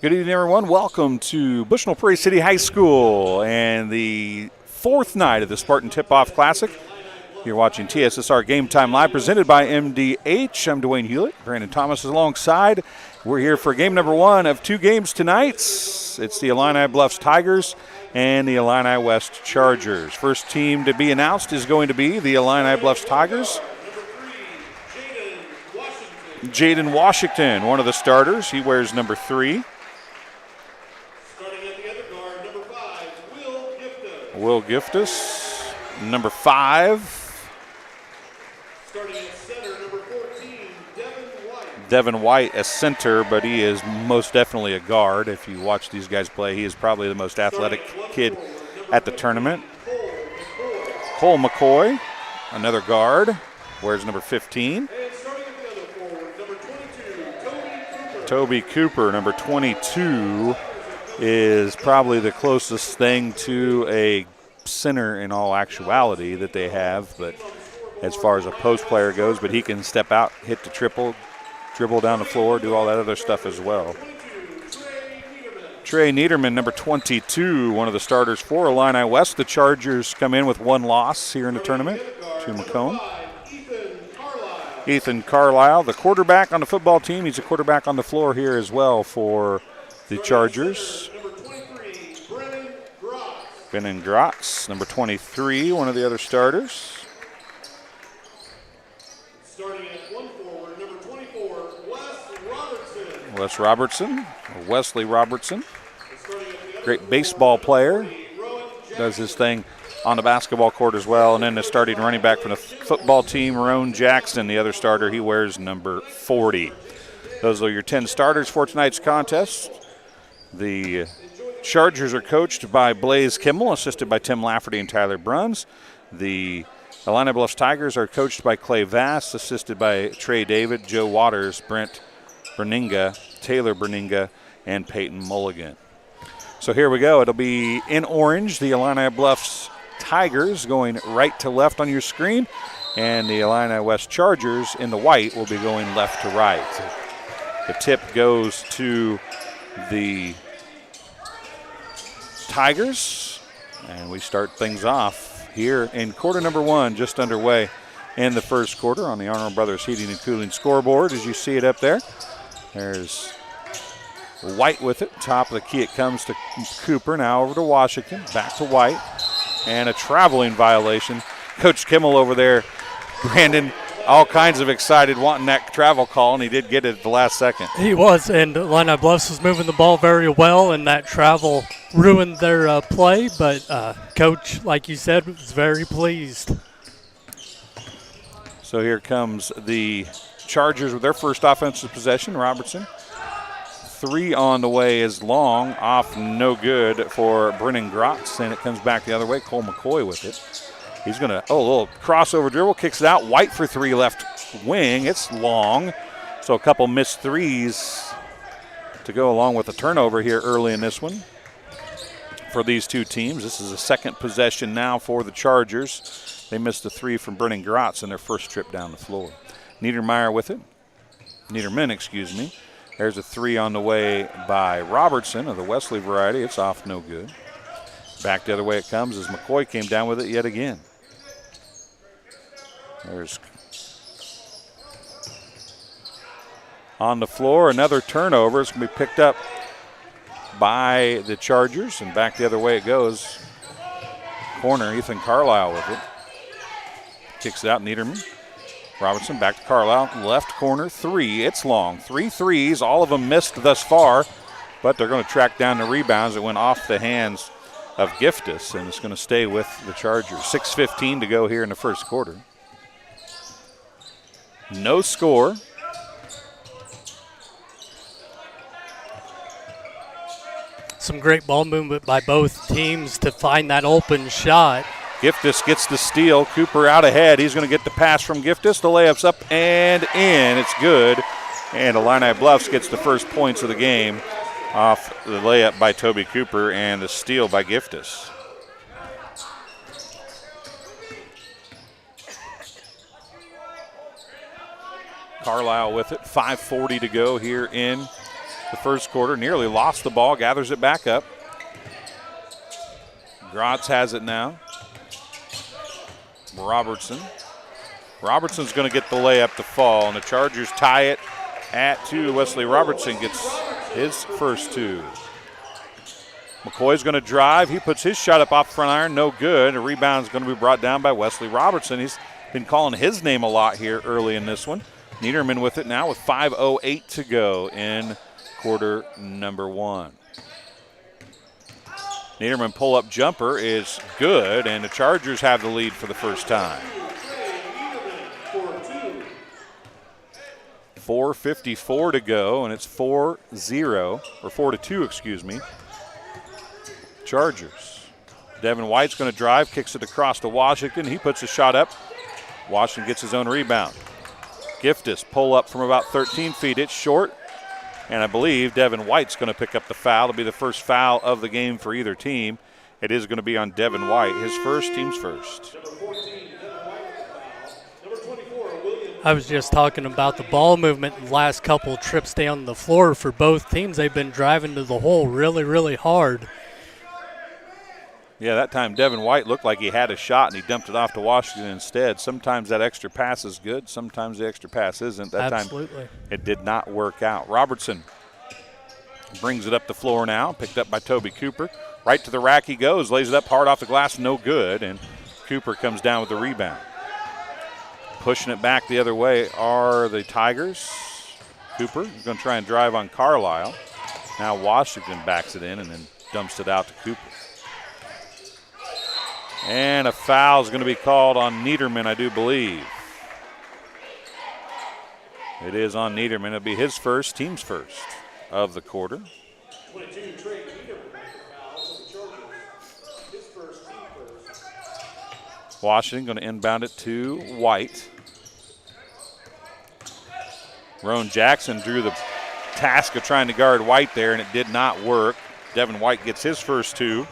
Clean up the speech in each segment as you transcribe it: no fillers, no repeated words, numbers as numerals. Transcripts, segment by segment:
Good evening, everyone. Welcome to Bushnell-Prairie City High School and the fourth night of the Spartan Tip-Off Classic. You're watching TSSR Game Time Live, presented by MDH. I'm Dwayne Hulett. Brandon Thomas is alongside. We're here for game number one of two games tonight. It's the Illini Bluffs Tigers and the Illini West Chargers. First team to be announced is going to be the Illini Bluffs Tigers. Jaden Washington, one of the starters. He wears number 3. Starting at the other guard, number 5, Will Giftus, number 5. Starting at center, number 14, Devin White, a center, but he is most definitely a guard. If you watch these guys play, he is probably the most athletic kid at the tournament. Cole McCoy, another guard, wears number 15. And starting at the other forward, number 22, Toby Cooper, number 22, is probably the closest thing to a center in all actuality that they have, but as far as a post player goes, but he can step out, hit the triple, dribble down the floor, do all that other stuff as well. Trey Niederman, number 22, one of the starters for Illini West. The Chargers come in with one loss here in the tournament to Macomb. Ethan Carlisle, the quarterback on the football team. He's a quarterback on the floor here as well for the Chargers. number 23, Brennan Grotz, number 23, one of the other starters. Starting at one forward, number 24, Wesley Robertson. Great baseball player. Does his thing on the basketball court as well. And then the starting running back from the football team, Roan Jackson, the other starter. He wears number 40. Those are your 10 starters for tonight's contest. The Chargers are coached by Blaze Kimmel, assisted by Tim Lafferty and Tyler Bruns. The Illini Bluffs Tigers are coached by Clay Vass, assisted by Trey David, Joe Waters, Brent Berninga, Taylor Berninga, and Peyton Mulligan. So here we go. It'll be in orange, the Illini Bluffs Tigers going right to left on your screen, and the Illini West Chargers in the white will be going left to right. The tip goes to the Tigers, and we start things off here in quarter number one, just underway in the first quarter on the Arnold Brothers Heating and Cooling scoreboard. As you see it up there, there's White with it. Top of the key it comes to Cooper. Now over to Washington. Back to White. And a traveling violation. Coach Kimmel over there, Brandon, all kinds of excited wanting that travel call, and he did get it at the last second. He was, and Illini Bluffs was moving the ball very well, and that travel ruined their play. But Coach, like you said, was very pleased. So here comes the Chargers with their first offensive possession. Robertson. 3 on the way is long, off no good for Brennan Grotz, and it comes back the other way. Cole McCoy with it. He's going to, a little crossover dribble, kicks it out. White for 3 left wing. It's long. So a couple missed threes to go along with the turnover here early in this one for these two teams. This is a second possession now for the Chargers. They missed a 3 from Brennan Grotz in their first trip down the floor. Niederman, excuse me. There's a 3 on the way by Robertson of the Wesley variety. It's off no good. Back the other way it comes as McCoy came down with it yet again. There's on the floor, another turnover. It's going to be picked up by the Chargers, and back the other way it goes. Corner, Ethan Carlisle with it. Kicks it out, Niederman. Robinson back to Carlisle, left corner, 3. It's long. 3 threes, all of them missed thus far, but they're going to track down the rebounds. It went off the hands of Giftus, and it's going to stay with the Chargers. 6:15 to go here in the first quarter. No score. Some great ball movement by both teams to find that open shot. Giftus gets the steal. Cooper out ahead. He's going to get the pass from Giftus. The layup's up and in. It's good. And Illini Bluffs gets the first points of the game off the layup by Toby Cooper and the steal by Giftus. Carlisle with it. 5:40 to go here in the first quarter. Nearly lost the ball, gathers it back up. Gratz has it now. Robertson. Robertson's going to get the layup to fall, and the Chargers tie it at 2. Wesley Robertson gets his first 2. McCoy's going to drive. He puts his shot up off front iron, no good. A rebound's going to be brought down by Wesley Robertson. He's been calling his name a lot here early in this one. Niederman with it now with 5:08 to go in quarter number 1. Niederman pull-up jumper is good, and the Chargers have the lead for the first time. 4:54 to go, and it's 4-0, or 4-2, excuse me. Chargers. Devin White's going to drive, kicks it across to Washington. He puts a shot up. Washington gets his own rebound. Giftis pull up from about 13 feet. It's short, and I believe Devin White's going to pick up the foul. It'll be the first foul of the game for either team. It is going to be on Devin White, his first, team's first. I was just talking about the ball movement in the last couple trips down the floor for both teams. They've been driving to the hole really, really hard. Yeah, that time Devin White looked like he had a shot, and he dumped it off to Washington instead. Sometimes that extra pass is good. Sometimes the extra pass isn't. That Absolutely. time it did not work out. Robertson brings it up the floor now, picked up by Toby Cooper. Right to the rack he goes, lays it up hard off the glass, no good, and Cooper comes down with the rebound. Pushing it back the other way are the Tigers. Cooper is going to try and drive on Carlisle. Now Washington backs it in and then dumps it out to Cooper. And a foul is going to be called on Niederman, I do believe. It is on Niederman. It'll be his first, team's first of the quarter. 22, Trey Niederman makes the foul for the Chargers. His first, team first. Washington going to inbound it to White. Roan Jackson drew the task of trying to guard White there, and it did not work. Devin White gets his first 2.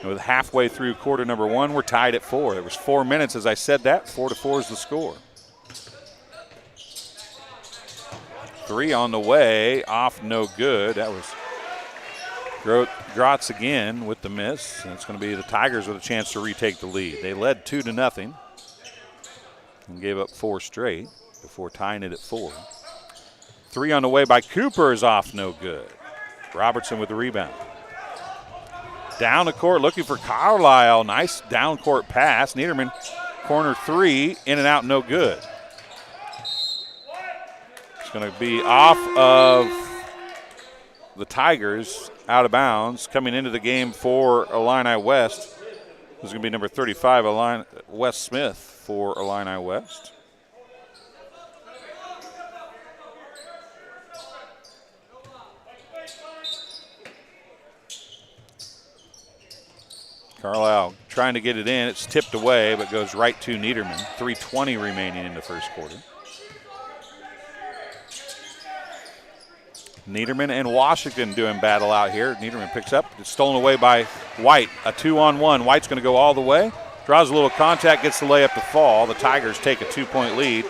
And with halfway through quarter number 1, we're tied at 4. There was 4 minutes as I said that. 4-4 is the score. 3 on the way, off no good. That was Gratz again with the miss. And it's going to be the Tigers with a chance to retake the lead. They led 2-0 and gave up 4 straight before tying it at 4. 3 on the way by Cooper is off no good. Robertson with the rebound. Down the court looking for Carlisle. Nice down court pass. Niederman, corner 3, in and out, no good. It's going to be off of the Tigers, out of bounds. Coming into the game for Illini West is going to be number 35, Wes Smith for Illini West. Carlisle trying to get it in. It's tipped away, but goes right to Niederman. 3:20 remaining in the first quarter. Niederman and Washington doing battle out here. Niederman picks up. It's stolen away by White. A 2-on-1. White's going to go all the way. Draws a little contact, gets the layup to fall. The Tigers take a 2-point lead.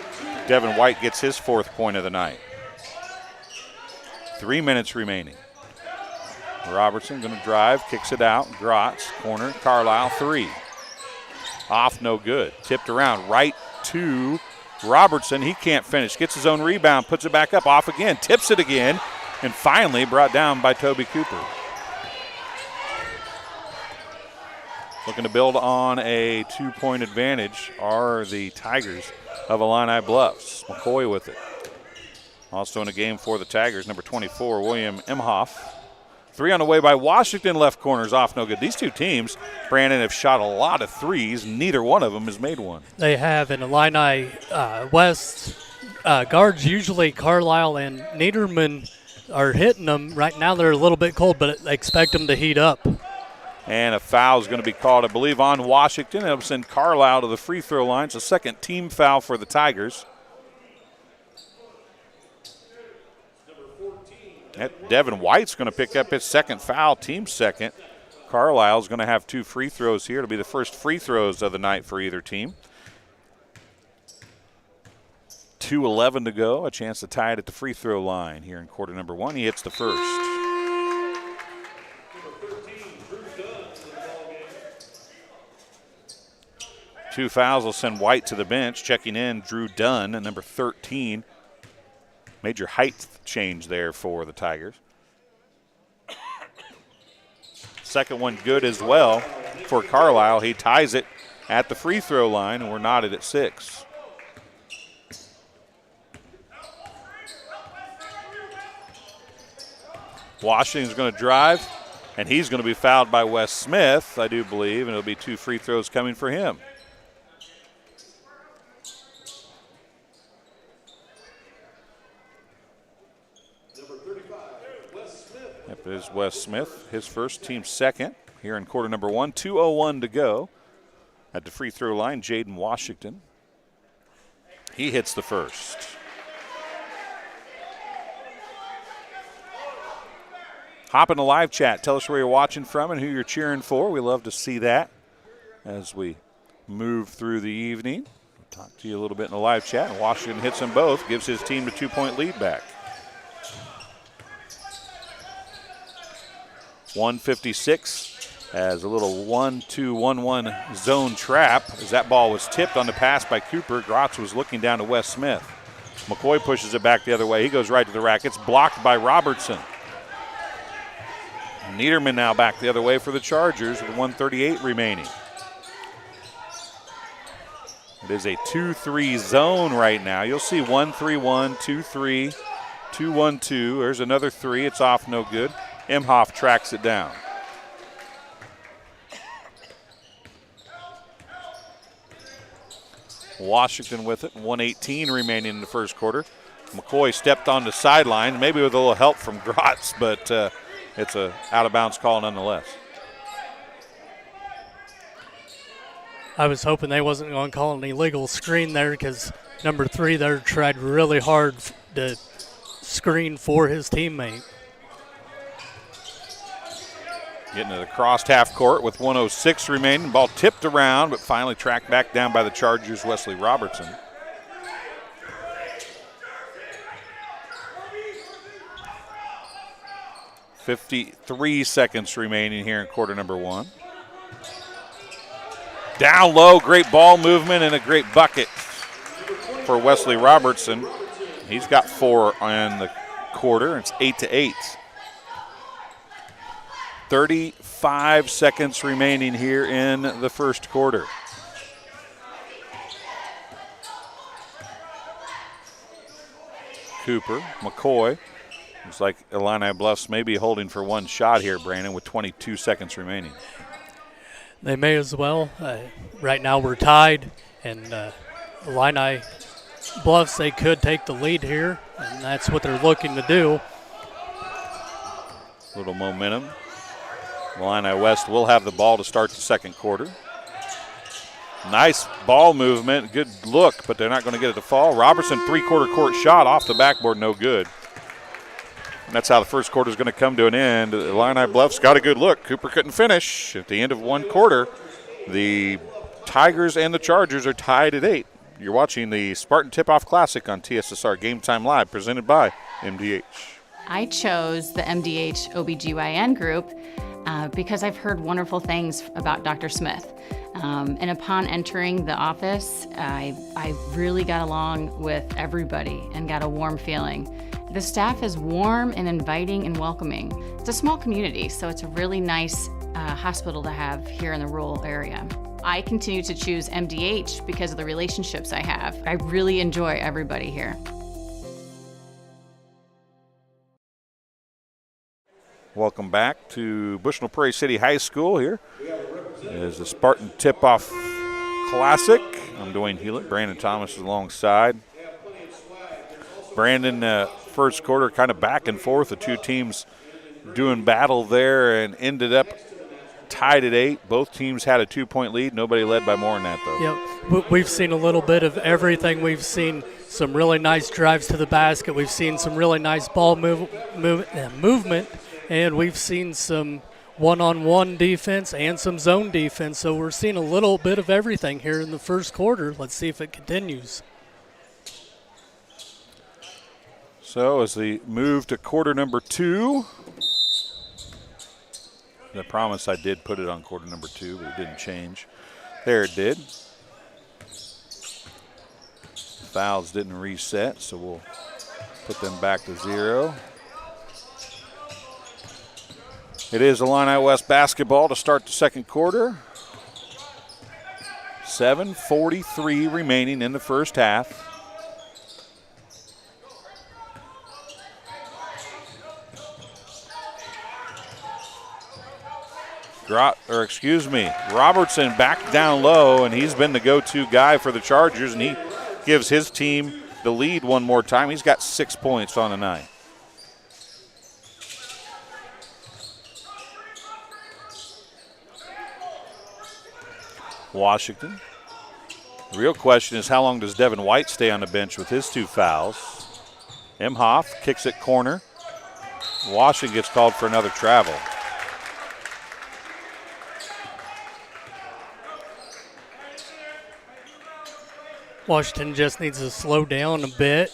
Devin White gets his 4th point of the night. 3 minutes remaining. Robertson going to drive, kicks it out. Gratz, corner, Carlisle, 3. Off, no good. Tipped around right to Robertson. He can't finish. Gets his own rebound, puts it back up, off again, tips it again, and finally brought down by Toby Cooper. Looking to build on a 2-point advantage are the Tigers of Illini Bluffs. McCoy with it. Also in the game for the Tigers, number 24, William Imhoff. 3 on the way by Washington, left corner's off, no good. These two teams, Brandon, have shot a lot of threes. Neither one of them has made one. They have. In Illini West, guards, usually Carlisle and Niederman are hitting them. Right now they're a little bit cold, but I expect them to heat up. And a foul is going to be called, I believe, on Washington. It'll send Carlisle to the free throw line. It's a second team foul for the Tigers. Devin White's going to pick up his second foul, team's second. Carlisle's going to have 2 free throws here. It'll be the first free throws of the night for either team. 2:11 to go. A chance to tie it at the free throw line here in quarter number one. He hits the first. Two fouls will send White to the bench. Checking in, Drew Dunn at number 13. Major height change there for the Tigers. Second one good as well for Carlisle. He ties it at the free throw line, and we're knotted at 6. Washington's going to drive, and he's going to be fouled by Wes Smith, I do believe, and it'll be 2 free throws coming for him. That is Wes Smith, his first, team second here in quarter number one. 2:01 to go. At the free throw line, Jaden Washington. He hits the first. Hop in the live chat. Tell us where you're watching from and who you're cheering for. We love to see that as we move through the evening. We'll talk to you a little bit in the live chat. Washington hits them both, gives his team the 2-point lead back. 1:56 as a little 1-2-1-1 zone trap as that ball was tipped on the pass by Cooper. Grotz was looking down to Wes Smith. McCoy pushes it back the other way. He goes right to the rack. It's blocked by Robertson. Niederman now back the other way for the Chargers with 1:38 remaining. It is a 2-3 zone right now. You'll see 1-3-1, 2-3, 2-1-2. There's another 3. It's off, no good. Imhoff tracks it down. Washington with it, 1:18 remaining in the first quarter. McCoy stepped on the sideline, maybe with a little help from Grotz, but it's a out-of-bounds call nonetheless. I was hoping they wasn't going to call an illegal screen there because number 3 there tried really hard to screen for his teammate. Getting to the crossed half court with 1:06 remaining. Ball tipped around, but finally tracked back down by the Chargers' Wesley Robertson. .53 seconds remaining here in quarter number one. Down low, great ball movement and a great bucket for Wesley Robertson. He's got 4 in the quarter. It's 8-8. 35 seconds remaining here in the first quarter. Cooper, McCoy. Looks like Illini Bluffs may be holding for one shot here, Brandon, with 22 seconds remaining. They may as well. Right now we're tied, and Illini Bluffs, they could take the lead here, and that's what they're looking to do. Little momentum. Illini West will have the ball to start the second quarter. Nice ball movement, good look, but they're not going to get it to fall. Robertson, 3/4 court shot off the backboard, no good. And that's how the first quarter is going to come to an end. Illini Bluffs got a good look. Cooper couldn't finish. At the end of one quarter, the Tigers and the Chargers are tied at 8. You're watching the Spartan Tip-Off Classic on TSSR Game Time Live, presented by MDH. I chose the MDH OBGYN group because I've heard wonderful things about Dr. Smith. And upon entering the office, I really got along with everybody and got a warm feeling. The staff is warm and inviting and welcoming. It's a small community, so it's a really nice hospital to have here in the rural area. I continue to choose MDH because of the relationships I have. I really enjoy everybody here. Welcome back to Bushnell-Prairie City High School. Here is the Spartan Tip-Off Classic. I'm Dwayne Hulett. Brandon Thomas is alongside. Brandon, first quarter kind of back and forth. The two teams doing battle there and ended up tied at 8. Both teams had a 2-point lead. Nobody led by more than that, though. Yep. We've seen a little bit of everything. We've seen some really nice drives to the basket. We've seen some really nice ball movement. And we've seen some one-on-one defense and some zone defense. So we're seeing a little bit of everything here in the first quarter. Let's see if it continues. So as we move to quarter number 2, I promise I did put it on quarter number 2, but it didn't change. There it did. Fouls didn't reset, so we'll put them back to 0. It is Illini West basketball to start the second quarter. 7:43 remaining in the first half. Robertson back down low, and he's been the go-to guy for the Chargers, and he gives his team the lead one more time. He's got 6 points on the night. Washington. The real question is how long does Devin White stay on the bench with his 2 fouls? Imhoff kicks it corner. Washington gets called for another travel. Washington just needs to slow down a bit.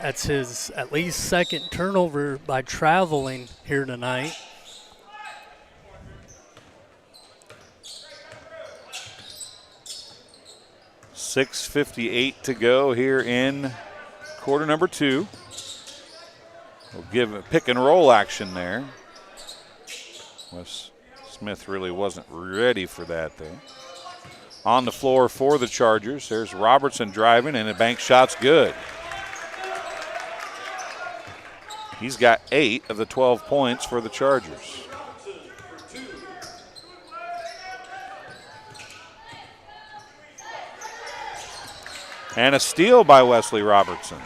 That's his at least second turnover by traveling here tonight. .6:58 to go here in quarter number 2. We'll give a pick and roll action there. Wes Smith really wasn't ready for that though. On the floor for the Chargers, there's Robertson driving, and the bank shot's good. He's got 8 of the 12 points for the Chargers. And a steal by Wesley Robertson.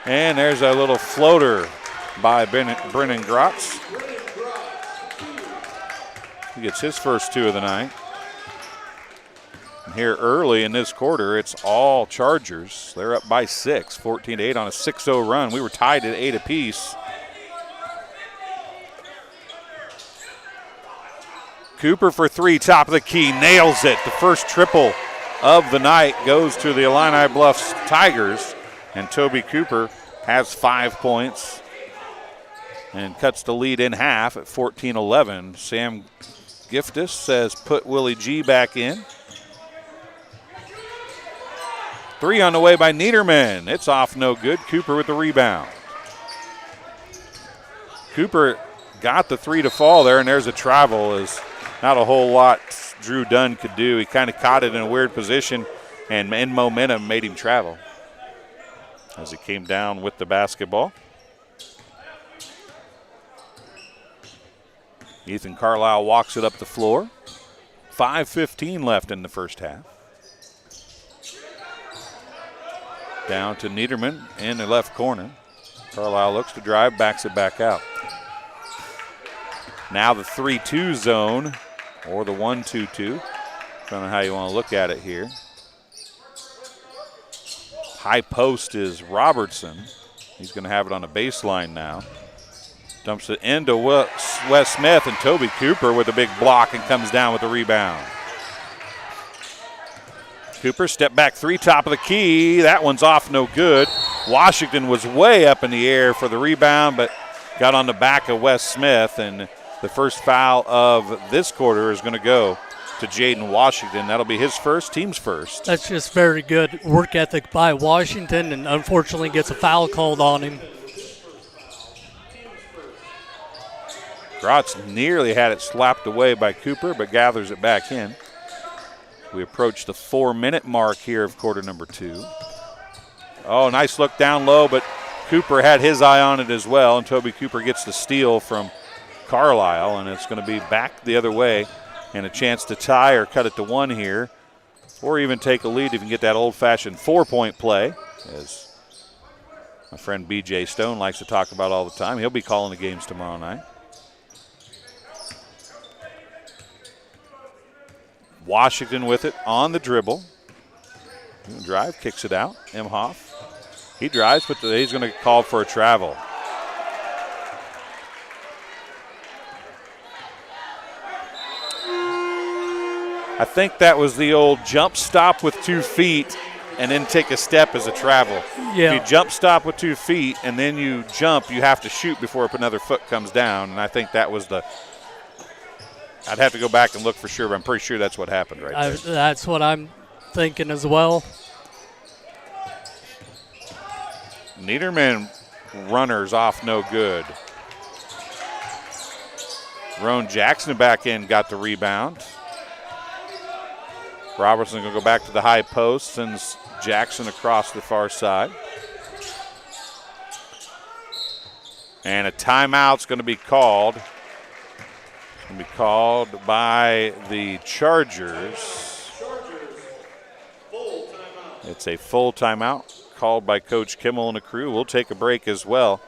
And there's a little floater by Brennan Grotz. He gets his first 2 of the night. And here early in this quarter, it's all Chargers. They're up by 6, 14-8 on a 6-0 run. We were tied at 8 apiece. Cooper for 3, top of the key, nails it. The first triple of the night goes to the Illini Bluffs Tigers. And Toby Cooper has 5 points and cuts the lead in half at 14-11. Sam Giftis says put Willie G back in. 3 on the way by Niederman. It's off no good. Cooper with the rebound. Cooper got the 3 to fall there, and there's a travel. Is not a whole lot Drew Dunn could do. He kind of caught it in a weird position, and in momentum made him travel as he came down with the basketball. Ethan Carlisle walks it up the floor. 5:15 left in the first half. Down to Niederman in the left corner. Carlisle looks to drive, backs it back out. Now the 3-2 zone, or the 1-2-2. Don't know how you want to look at it here. High post is Robertson. He's going to have it on the baseline now. Dumps it into Wes Smith, and Toby Cooper with a big block and comes down with the rebound. Cooper, step back 3, top of the key. That one's off no good. Washington was way up in the air for the rebound, but got on the back of Wes Smith, and the first foul of this quarter is going to go to Jaden Washington. That'll be his first, team's first. That's just very good work ethic by Washington, and unfortunately gets a foul called on him. Grotz nearly had it slapped away by Cooper, but gathers it back in. We approach the 4-minute mark here of quarter number 2. Oh, nice look down low, but Cooper had his eye on it as well, and Toby Cooper gets the steal from Carlisle, and it's going to be back the other way. And a chance to tie or cut it to 1 here, or even take a lead if you can get that old-fashioned 4-point play, as my friend B.J. Stone likes to talk about all the time. He'll be calling the games tomorrow night. Washington with it on the dribble. Drive, kicks it out. Imhoff. He drives, but he's going to call for a travel. I think that was the old jump stop with 2 feet and then take a step as a travel. Yeah. If you jump stop with 2 feet and then you jump, you have to shoot before another foot comes down. And I think that was I'd have to go back and look for sure, but I'm pretty sure that's what happened right there. That's what I'm thinking as well. Niederman runners off no good. Roan Jackson back in, got the rebound. Robertson going to go back to the high post, sends Jackson across the far side. And a timeout's going to be called. It's going to be called by the Chargers. Full timeout. It's a full timeout called by Coach Kimmel and the crew. We'll take a break as well.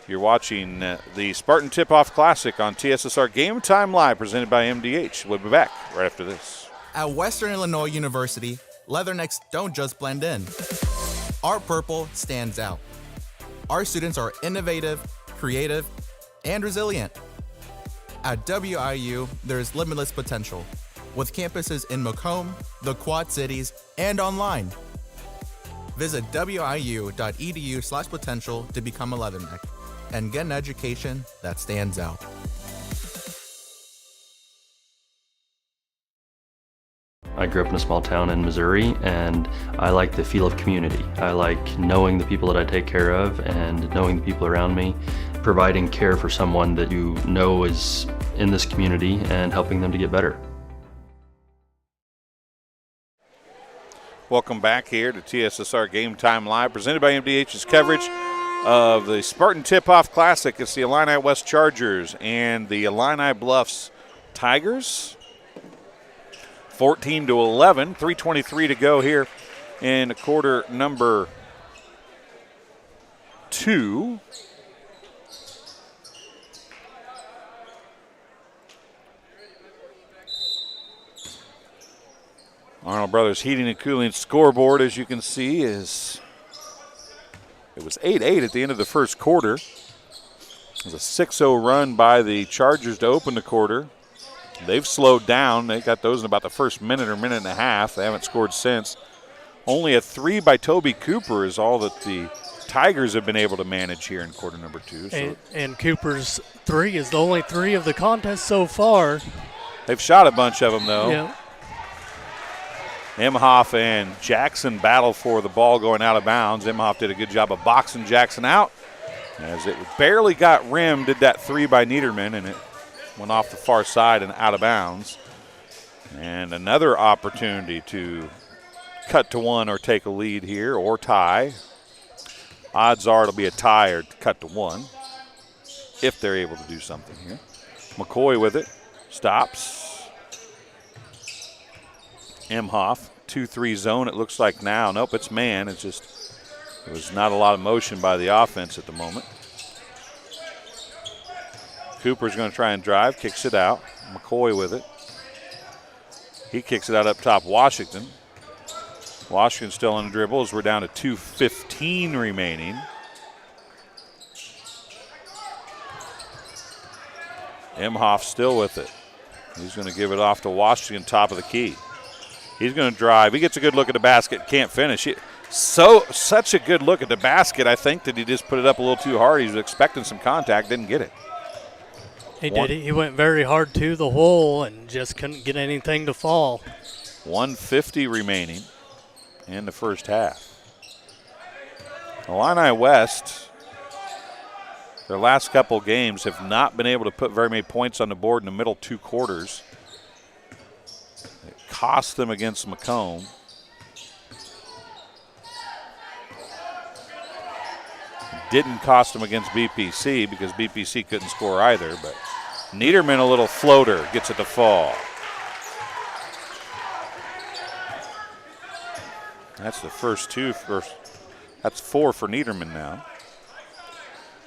You're watching the Spartan Tip-Off Classic on TSSR Game Time Live, presented by MDH. We'll be back right after this. At Western Illinois University, Leathernecks don't just blend in. Our purple stands out. Our students are innovative, creative, and resilient. At WIU, there's limitless potential, with campuses in Macomb, the Quad Cities, and online. Visit wiu.edu/potential to become a Leatherneck and get an education that stands out. I grew up in a small town in Missouri, and I like the feel of community. I like knowing the people that I take care of and knowing the people around me, providing care for someone that you know is in this community and helping them to get better. Welcome back here to TSSR Game Time Live, presented by MDH's coverage of the Spartan Tip-Off Classic. It's the Illini West Chargers and the Illini Bluffs Tigers. 14-11, 3:23 to go here in quarter number 2. Arnold Brothers Heating and Cooling scoreboard, as you can see, it was 8-8 at the end of the first quarter. It was a 6-0 run by the Chargers to open the quarter. They've slowed down. They got those in about the first minute or minute and a half. They haven't scored since. Only a 3 by Toby Cooper is all that the Tigers have been able to manage here in quarter number 2. So And Cooper's 3 is the only 3 of the contest so far. they've shot a bunch of them, though. Yeah. Imhoff and Jackson battle for the ball going out of bounds. Imhoff did a good job of boxing Jackson out. As it barely got rimmed, did that 3 by Niederman, and it went off the far side and out of bounds. And another opportunity to cut to 1 or take a lead here, or tie. Odds are it'll be a tie or cut to 1 if they're able to do something here. McCoy with it, stops. Imhoff, 2-3 zone it looks like now. Nope, it's man. It's just, there was not a lot of motion by the offense at the moment. Cooper's going to try and drive, kicks it out. McCoy with it. He kicks it out up top, Washington. Washington still on the dribble as we're down to 2:15 remaining. Imhoff still with it. He's going to give it off to Washington, top of the key. He's going to drive. He gets a good look at the basket, can't finish. Such a good look at the basket, I think, that he just put it up a little too hard. He was expecting some contact, didn't get it. He did. He went very hard to the hole and just couldn't get anything to fall. 1:50 remaining in the first half. Illini West, their last couple games have not been able to put very many points on the board in the middle 2 quarters. It cost them against Macomb. Didn't cost them against BPC because BPC couldn't score either, but Niederman, a little floater, gets it to fall. That's the first 2. That's 4 for Niederman now.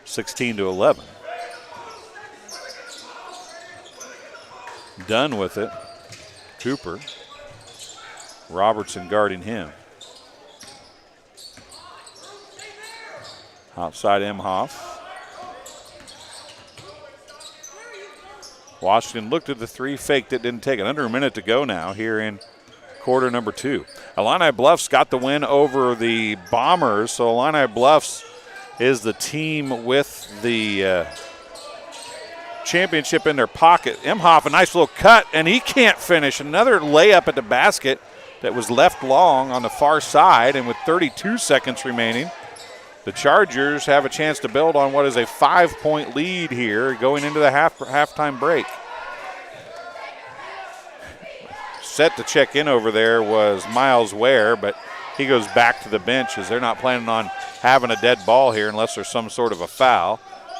16-11. Done with it. Cooper. Robertson guarding him. Outside Imhoff. Washington looked at the three, faked it, didn't take it. Under a minute to go now here in quarter number 2. Illini Bluffs got the win over the Bombers, so Illini Bluffs is the team with the championship in their pocket. Imhoff, a nice little cut, and he can't finish. Another layup at the basket that was left long on the far side, and with 32 seconds remaining, the Chargers have a chance to build on what is a 5-point lead here going into the halftime break. Set to check in over there was Miles Ware, but he goes back to the bench as they're not planning on having a dead ball here unless there's some sort of a foul.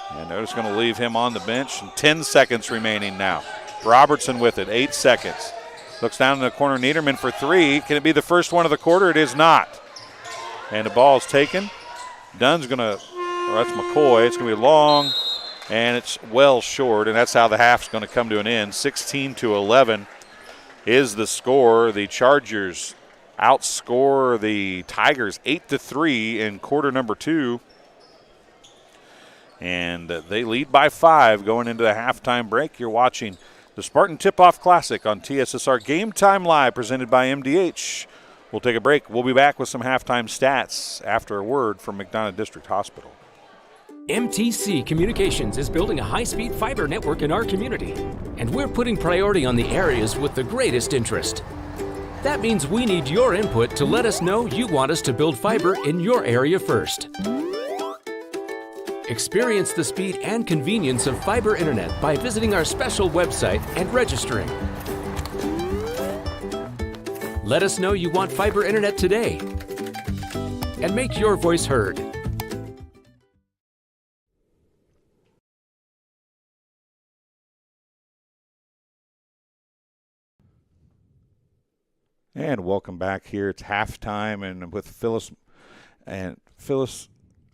And they're just going to leave him on the bench. And 10 seconds remaining now. Robertson with it, 8 seconds. Looks down in the corner, Niederman for 3. Can it be the first one of the quarter? It is not. And the ball is taken. Dunn's going to, that's McCoy. It's going to be long, and it's well short, and that's how the half's going to come to an end. 16-11 is the score. The Chargers outscore the Tigers 8-3 in quarter number 2. And they lead by 5 going into the halftime break. You're watching the Spartan Tip-Off Classic on TSSR Game Time Live, presented by MDH. We'll take a break. We'll be back with some halftime stats after a word from McDonough District Hospital. MTC Communications is building a high-speed fiber network in our community, and we're putting priority on the areas with the greatest interest. That means we need your input to let us know you want us to build fiber in your area first. Experience the speed and convenience of fiber internet by visiting our special website and registering. Let us know you want fiber internet today and make your voice heard. And welcome back here. It's halftime, and with Phyllis, I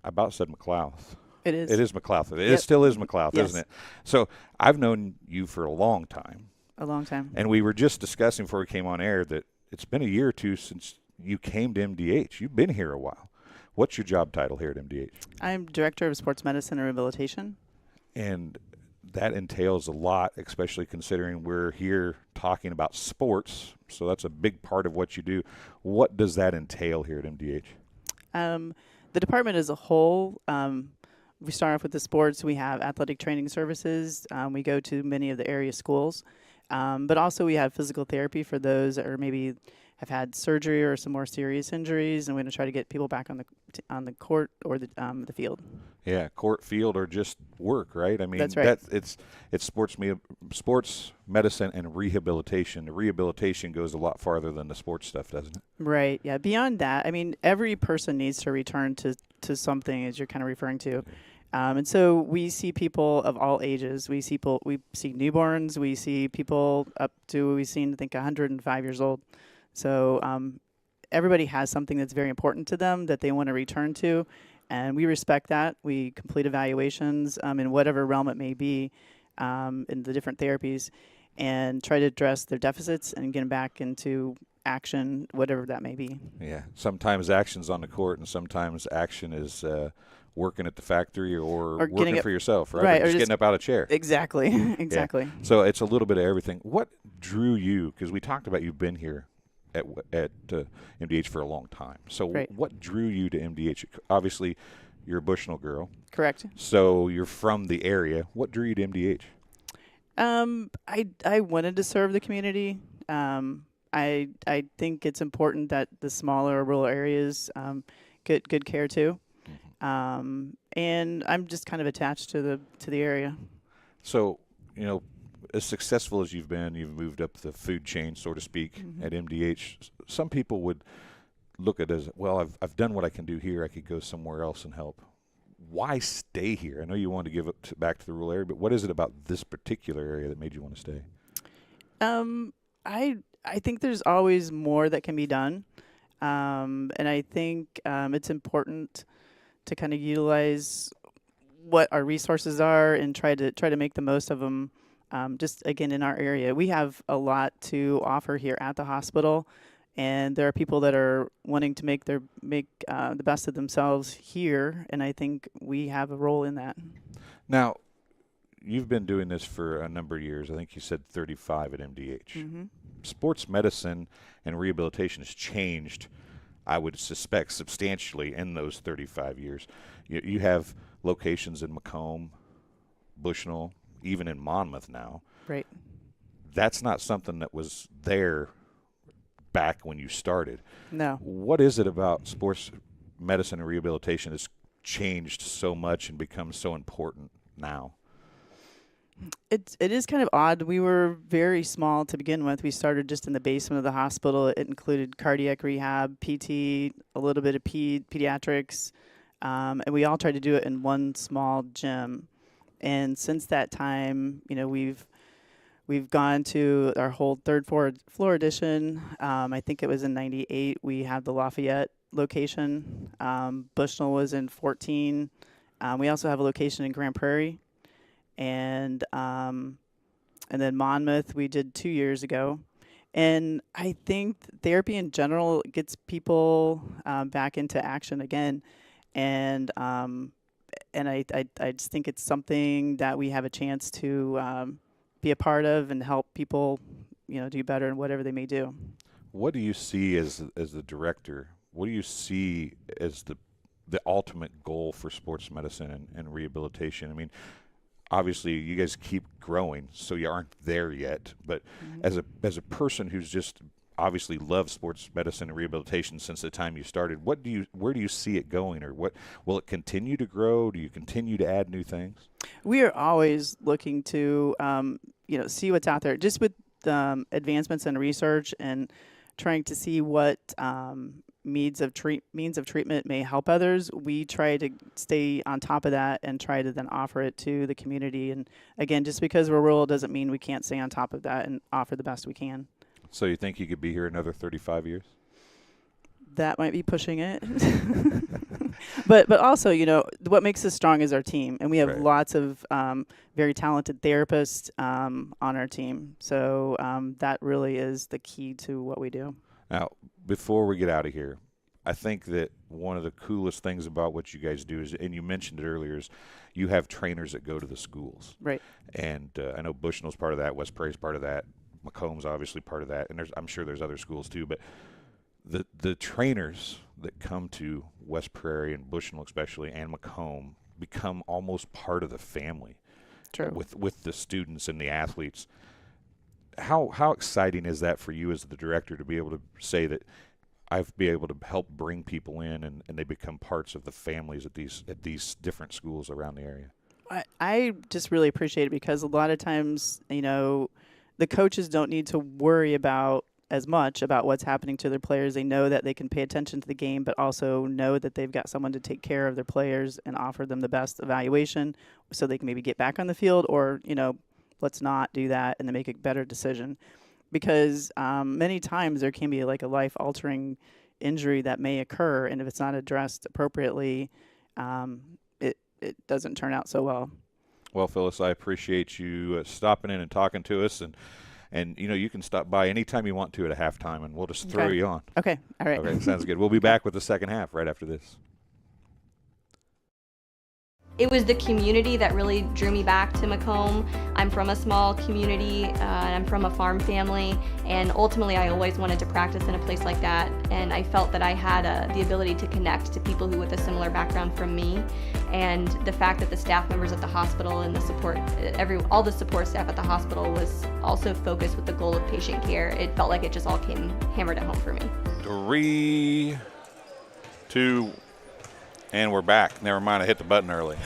about said McLouth. It is. It is McLouth. It Yep. still is McLouth, Yes. isn't it? So I've known you for a long time. A long time. And we were just discussing before we came on air that it's been a year or two since you came to MDH. You've been here a while. What's your job title here at MDH? I'm Director of Sports Medicine and Rehabilitation. And that entails a lot, especially considering we're here talking about sports. So that's a big part of what you do. What does that entail here at MDH? The department as a whole, we start off with the sports. We have athletic training services. We go to many of the area schools. But also we have physical therapy for those that are maybe have had surgery or some more serious injuries, and we're going to try to get people back on the court or the field. Yeah, court, field, or just work, right? I mean, That's right. It's sports medicine and rehabilitation. The rehabilitation goes a lot farther than the sports stuff, doesn't it? Right. Yeah. Beyond that, I mean, every person needs to return to something, as you're kind of referring to. And so we see people of all ages. We see newborns. We see people up to, we've seen, I think, 105 years old. So everybody has something that's very important to them that they want to return to, and we respect that. We complete evaluations in whatever realm it may be in the different therapies, and try to address their deficits and get them back into action, whatever that may be. Yeah. Sometimes action's on the court, and sometimes action is working at the factory or working for yourself, right? Right. Or just getting up out of a chair. Exactly. Exactly. Yeah. So it's a little bit of everything. What drew you? Because we talked about you've been here at MDH for a long time. So Right. what drew you to MDH? Obviously, you're a Bushnell girl. Correct. So you're from the area. What drew you to MDH? I wanted to serve the community. I think it's important that the smaller rural areas get good care too. And I'm just kind of attached to the area. So, as successful as you've been, you've moved up the food chain, so to speak, at MDH. Some people would look at it as, well, I've done what I can do here. I could go somewhere else and help. Why stay here? I know you wanted to give it back to the rural area, but what is it about this particular area that made you want to stay? I think there's always more that can be done, and I think it's important to kind of utilize what our resources are and try to make the most of them. Just again, in our area, we have a lot to offer here at the hospital, and there are people that are wanting to make the best of themselves here, and I think we have a role in that. Now, you've been doing this for a number of years. I think you said 35 at MDH. Mm-hmm. Sports medicine and rehabilitation has changed, I would suspect, substantially in those 35 years. You have locations in Macomb, Bushnell, even in Monmouth now. Right. That's not something that was there back when you started. No. What is it about sports medicine and rehabilitation that's changed so much and become so important now? It is kind of odd. We were very small to begin with. We started just in the basement of the hospital. It included cardiac rehab, PT, a little bit of pediatrics, and we all tried to do it in one small gym. And since that time, we've gone to our whole third floor addition. I think it was in '98. We had the Lafayette location. Bushnell was in 14. We also have a location in Grand Prairie. And then Monmouth we did 2 years ago. And I think therapy in general gets people back into action again. And I just think it's something that we have a chance to be a part of and help people, do better in whatever they may do. What do you see as the director? What do you see as the ultimate goal for sports medicine and rehabilitation? I mean, obviously you guys keep growing, so you aren't there yet. But as a person who's just obviously loved sports medicine and rehabilitation since the time you started, where do you see it going, or what will it continue to grow? Do you continue to add new things? We are always looking to see what's out there, just with advancements in research and trying to see what means of treatment may help others. We try to stay on top of that and try to then offer it to the community. And again, just because we're rural doesn't mean we can't stay on top of that and offer the best we can. So you think you could be here another 35 years? That might be pushing it. But also, what makes us strong is our team. And we have lots of very talented therapists on our team. So that really is the key to what we do. Now, before we get out of here, I think that one of the coolest things about what you guys do is, and you mentioned it earlier, is you have trainers that go to the schools. Right. And I know Bushnell's part of that, West Prairie's part of that, Macomb's obviously part of that, and I'm sure there's other schools too. But the trainers that come to West Prairie and Bushnell especially, and Macomb, become almost part of the family. True. With the students and the athletes. How exciting is that for you as the director to be able to say that I've been able to help bring people in and they become parts of the families at these different schools around the area? I just really appreciate it, because a lot of times, the coaches don't need to worry as much about what's happening to their players. They know that they can pay attention to the game, but also know that they've got someone to take care of their players and offer them the best evaluation so they can maybe get back on the field, or, let's not do that and then make a better decision. Because many times there can be like a life-altering injury that may occur, and if it's not addressed appropriately, it doesn't turn out so well. Well, Phyllis, I appreciate you stopping in and talking to us, and you can stop by anytime you want to at a halftime, and we'll just throw you on. Okay, all right. Okay, sounds good. We'll be back with the second half right after this. It was the community that really drew me back to Macomb. I'm from a small community, and I'm from a farm family, and ultimately I always wanted to practice in a place like that, and I felt that I had the ability to connect to people who with a similar background from me, and the fact that the staff members at the hospital and the support, all the support staff at the hospital was also focused with the goal of patient care. It felt like it just all came hammered at home for me. 3, 2, and we're back. Never mind, I hit the button early.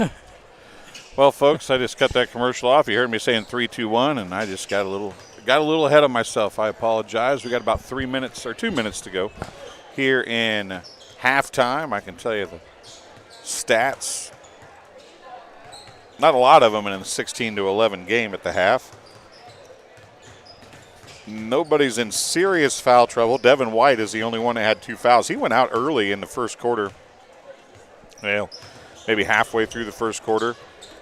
Well, folks, I just cut that commercial off. You heard me saying 3, 2, 1, and I just got a little ahead of myself. I apologize. We got about 2 minutes to go here in halftime. I can tell you the stats. Not a lot of them in a 16-11 game at the half. Nobody's in serious foul trouble. Devin White is the only one that had 2 fouls. He went out early in the first quarter. Well, maybe halfway through the first quarter,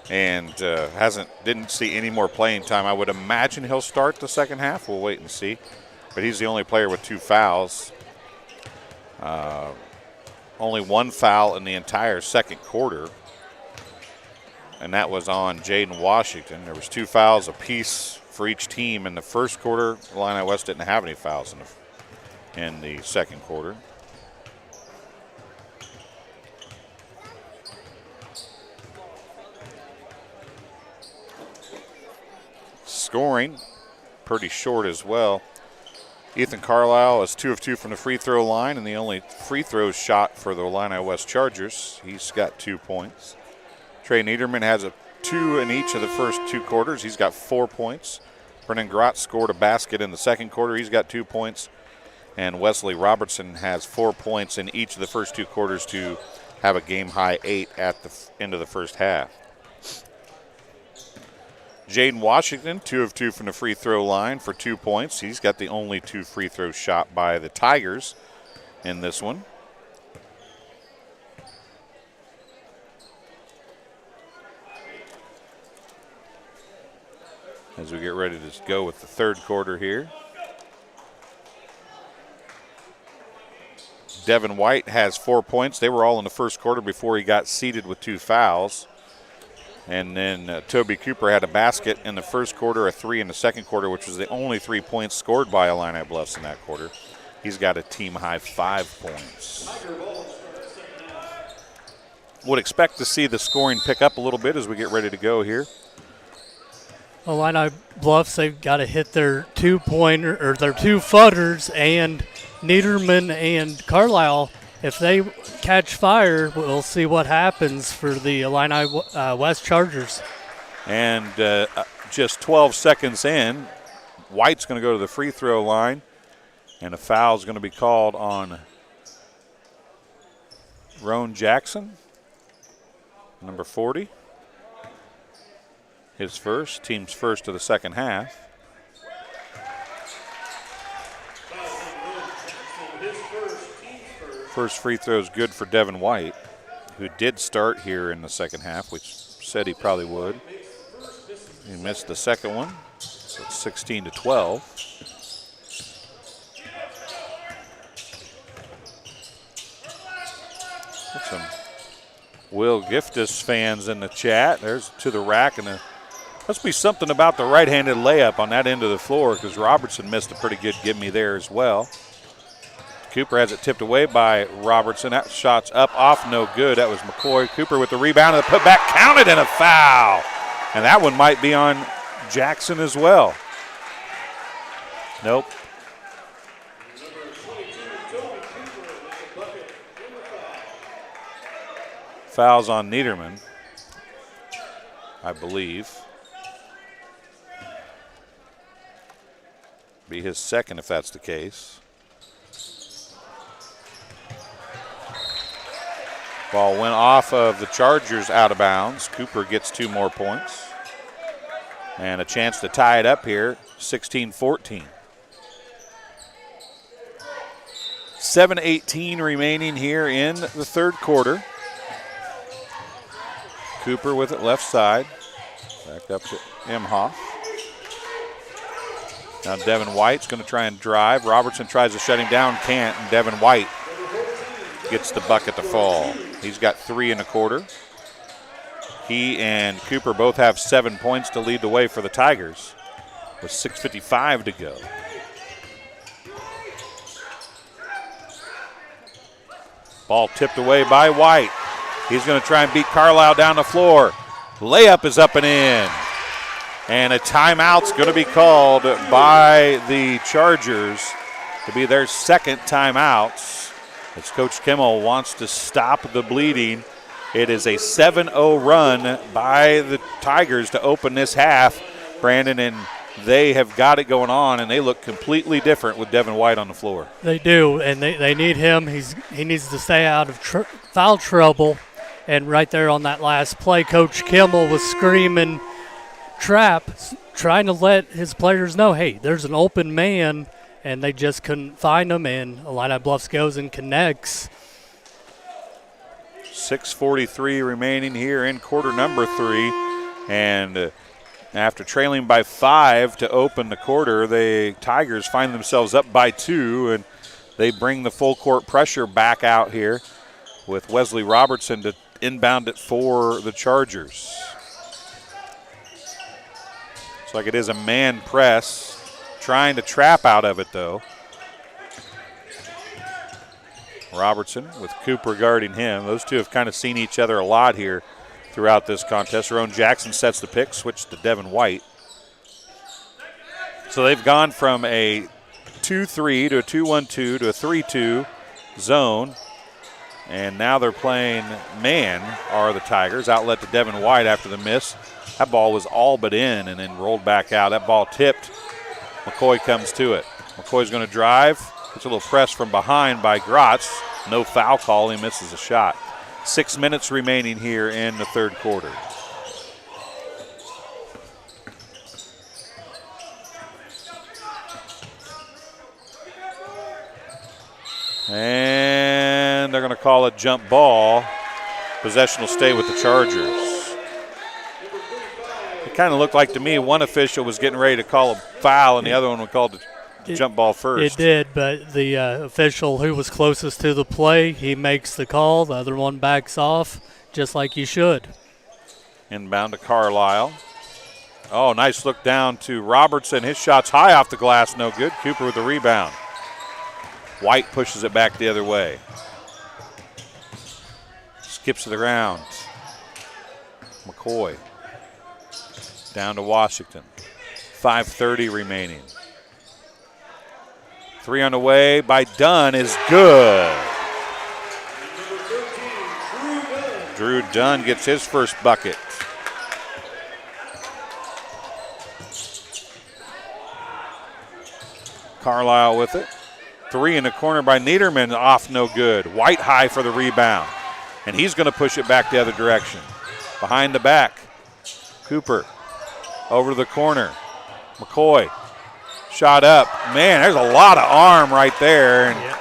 and didn't see any more playing time. I would imagine he'll start the second half. We'll wait and see. But he's the only player with 2 fouls. Only 1 foul in the entire second quarter. and that was on Jaden Washington. There was 2 fouls apiece for each team in the first quarter. Illini West didn't have any fouls in the second quarter. Scoring pretty short as well. Ethan Carlisle is 2 of 2 from the free throw line, and the only free throw shot for the Illini West Chargers. He's got 2 points. Trey Niederman has a 2 in each of the first 2 quarters. He's got 4 points. Brennan Grott scored a basket in the second quarter. He's got 2 points. And Wesley Robertson has 4 points in each of the first 2 quarters to have a game-high 8 at the end of the first half. Jaden Washington, 2 of 2 from the free throw line for 2 points. He's got the only 2 free throws shot by the Tigers in this one. As we get ready to go with the third quarter here. Devin White has 4 points. They were all in the first quarter before he got seated with 2 fouls. And then Toby Cooper had a basket in the first quarter, a 3 in the second quarter, which was the only 3 points scored by Illini Bluffs in that quarter. He's got a team-high 5 points. Would expect to see the scoring pick up a little bit as we get ready to go here. Illini Bluffs, they've got to hit their 2-pointer or their 2 footers, and Niederman and Carlisle, if they catch fire, we'll see what happens for the Illini West Chargers. And just 12 seconds in, White's going to go to the free throw line, and a foul is going to be called on Roan Jackson, number 40. His first, team's first of the second half. First free throw is good for Devin White, who did start here in the second half, which said he probably would. He missed the second one, so it's 16-12. Got some Will Giftis fans in the chat. There's to the rack, and must be something about the right-handed layup on that end of the floor because Robertson missed a pretty good give-me there as well. Cooper has it tipped away by Robertson. That shot's up, off, no good. That was McCoy. Cooper with the rebound and the putback, counted, and a foul. And that one might be on Jackson as well. Nope. Fouls on Niederman, I believe. Be his second if that's the case. Ball went off of the Chargers out of bounds. Cooper gets 2 more points. And a chance to tie it up here, 16-14. 7:18 remaining here in the third quarter. Cooper with it left side. Back up to Imhoff. Now Devin White's going to try and drive. Robertson tries to shut him down, can't, and Devin White gets the bucket to fall. He's got 3 in the quarter. He and Cooper both have 7 points to lead the way for the Tigers with 6:55 to go. Ball tipped away by White. He's going to try and beat Carlisle down the floor. Layup is up and in. And a timeout's going to be called by the Chargers to be their second timeout. As Coach Kimmel wants to stop the bleeding. It is a 7-0 run by the Tigers to open this half, Brandon, and they have got it going on, and they look completely different with Devin White on the floor. They do, and they need him. He needs to stay out of foul trouble. And right there on that last play, Coach Kimmel was screaming trap, trying to let his players know, hey, there's an open man, and they just couldn't find him, and Illini Bluffs goes and connects. 6:43 remaining here in quarter number 3, and after trailing by 5 to open the quarter, the Tigers find themselves up by 2, and they bring the full court pressure back out here with Wesley Robertson to inbound it for the Chargers. like it is a man press. Trying to trap out of it, though. Robertson with Cooper guarding him. Those two have kind of seen each other a lot here throughout this contest. Roan Jackson sets the pick, switch to Devin White. So they've gone from a 2-3 to a 2-1-2 to a 3-2 zone. And now they're playing man, are the Tigers. Outlet to Devin White after the miss. That ball was all but in and then rolled back out. That ball tipped. McCoy comes to it. McCoy's going to drive. Gets a little press from behind by Grotz. No foul call. He misses a shot. 6 minutes remaining here in the third quarter. And they're going to call a jump ball. Possession will stay with the Chargers. It kind of looked like to me one official was getting ready to call a foul and the other one would call the jump ball first. It did, but the official who was closest to the play, he makes the call. The other one backs off, just like you should. Inbound to Carlisle. Oh, nice look down to Robertson. His shot's high off the glass, no good. Cooper with the rebound. White pushes it back the other way. Skips to the ground. McCoy. Down to Washington. 5:30 remaining. Three on the way by Dunn is good. Drew Dunn gets his first bucket. Carlisle with it. Three in the corner by Niederman, off no good. White high for the rebound. And he's going to push it back the other direction. Behind the back. Cooper over to the corner. McCoy. Shot up. Man, there's a lot of arm right there. And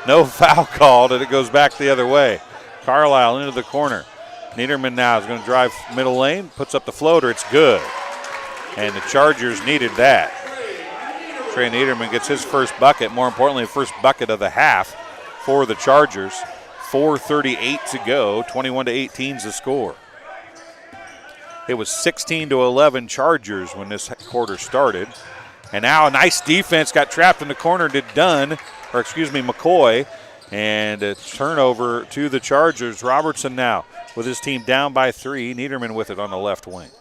no foul called, and it goes back the other way. Carlisle into the corner. Niederman now is going to drive middle lane, puts up the floater. It's good. And the Chargers needed that. Trey Niederman gets his first bucket, more importantly, first bucket of the half for the Chargers. 4:38 to go, 21-18 is the score. It was 16-11 Chargers when this quarter started. And now a nice defense got trapped in the corner to McCoy. And a turnover to the Chargers. Robertson now with his team down by 3. Niederman with it on the left wing.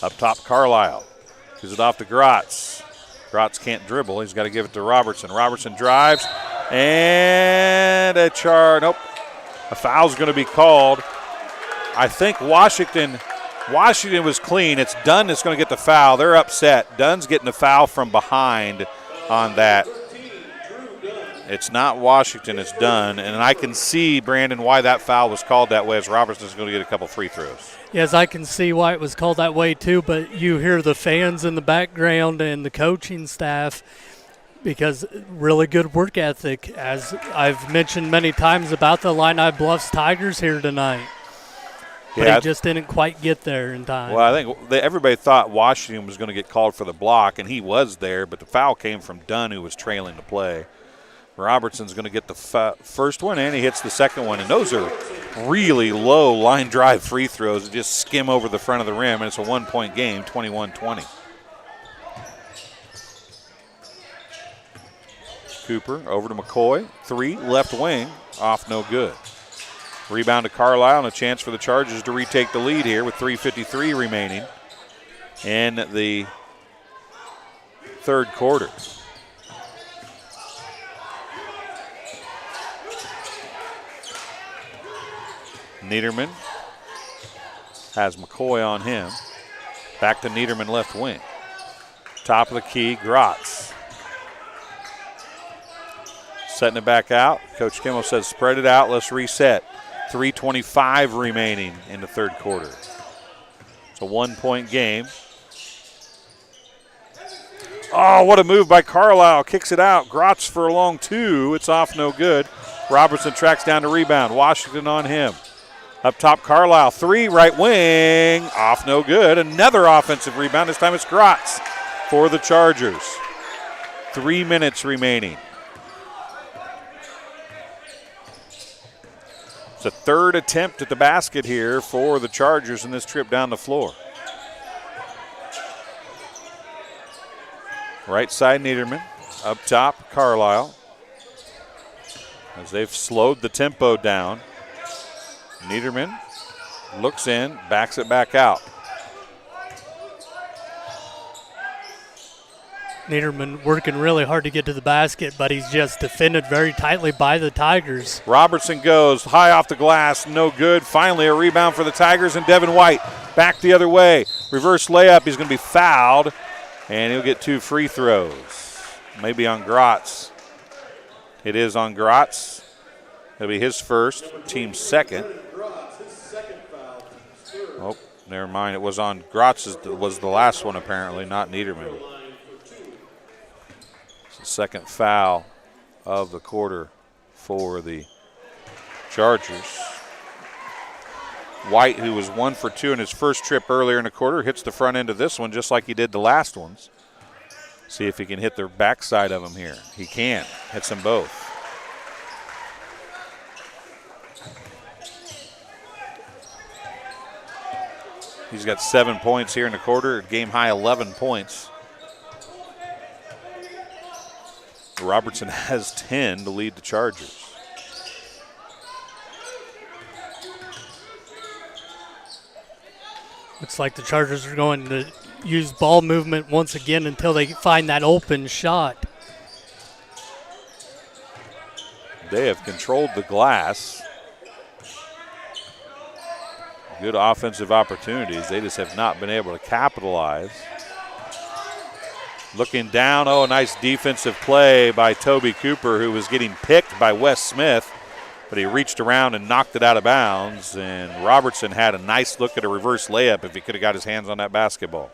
Up top, Carlisle. Gives it off to Grotz. Grotz can't dribble. He's got to give it to Robertson. Robertson drives. And a foul's going to be called. I think Washington was clean. It's Dunn that's going to get the foul. They're upset. Dunn's getting the foul from behind on that. It's not Washington, it's Dunn. And I can see, Brandon, why that foul was called that way, as Robertson's going to get a couple free throws. Yes, I can see why it was called that way too, but you hear the fans in the background and the coaching staff, because really good work ethic, as I've mentioned many times about the Illini Bluffs Tigers here tonight. But he just didn't quite get there in time. Well, I think everybody thought Washington was going to get called for the block, and he was there, but the foul came from Dunn, who was trailing the play. Robertson's going to get the first one, and he hits the second one. And those are really low line drive free throws that just skim over the front of the rim, and it's a one-point game, 21-20. Cooper over to McCoy. 3, left wing, off no good. Rebound to Carlisle, and a chance for the Chargers to retake the lead here with 3:53 remaining in the third quarter. Niederman has McCoy on him. Back to Niederman, left wing. Top of the key, Grotz. Setting it back out. Coach Kimmel says spread it out, let's reset. 3:25 remaining in the third quarter. It's a one-point game. Oh, what a move by Carlisle. Kicks it out. Grotz for a long 2. It's off no good. Robertson tracks down to rebound. Washington on him. Up top, Carlisle. 3, right wing. Off no good. Another offensive rebound. This time it's Grotz for the Chargers. 3 minutes remaining. It's a third attempt at the basket here for the Chargers in this trip down the floor. Right side Niederman. Up top, Carlisle. As they've slowed the tempo down. Niederman looks in, backs it back out. Niederman working really hard to get to the basket, but he's just defended very tightly by the Tigers. Robertson goes high off the glass, no good. Finally a rebound for the Tigers, and Devin White back the other way. Reverse layup, he's going to be fouled, and he'll get 2 free throws. Maybe on Gratz. It is on Gratz. It'll be his first, team's second. Oh, never mind. It was on Gratz, was the last one apparently, not Niederman. It's the second foul of the quarter for the Chargers. White, who was 1 for 2 in his first trip earlier in the quarter, hits the front end of this one just like he did the last ones. See if he can hit the backside of them here. He can. Hits them both. He's got 7 points here in the quarter, game high 11 points. Robertson has 10 to lead the Chargers. Looks like the Chargers are going to use ball movement once again until they find that open shot. They have controlled the glass. Good offensive opportunities. They just have not been able to capitalize. Looking down, a nice defensive play by Toby Cooper, who was getting picked by Wes Smith, but he reached around and knocked it out of bounds, and Robertson had a nice look at a reverse layup if he could have got his hands on that basketball.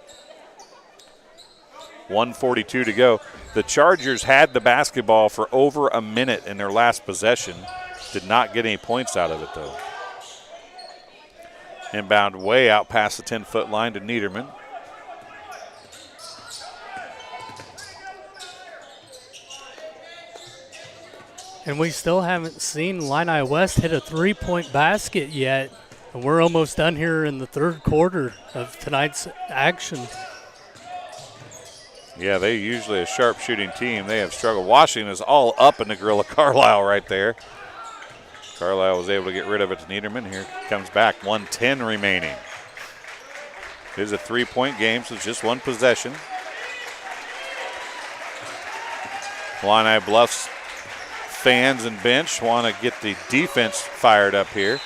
1:42 to go. The Chargers had the basketball for over a minute in their last possession. Did not get any points out of it, though. Inbound way out past the 10-foot line to Niederman. And we still haven't seen Illini West hit a three-point basket yet. And we're almost done here in the third quarter of tonight's action. Yeah, they're usually a sharp-shooting team. They have struggled. Washington is all up in the grill of Carlisle right there. Carlisle was able to get rid of it to Niederman. Here comes back, 1:10 remaining. It is a three-point game, so it's just one possession. Illini Bluffs fans and bench want to get the defense fired up here.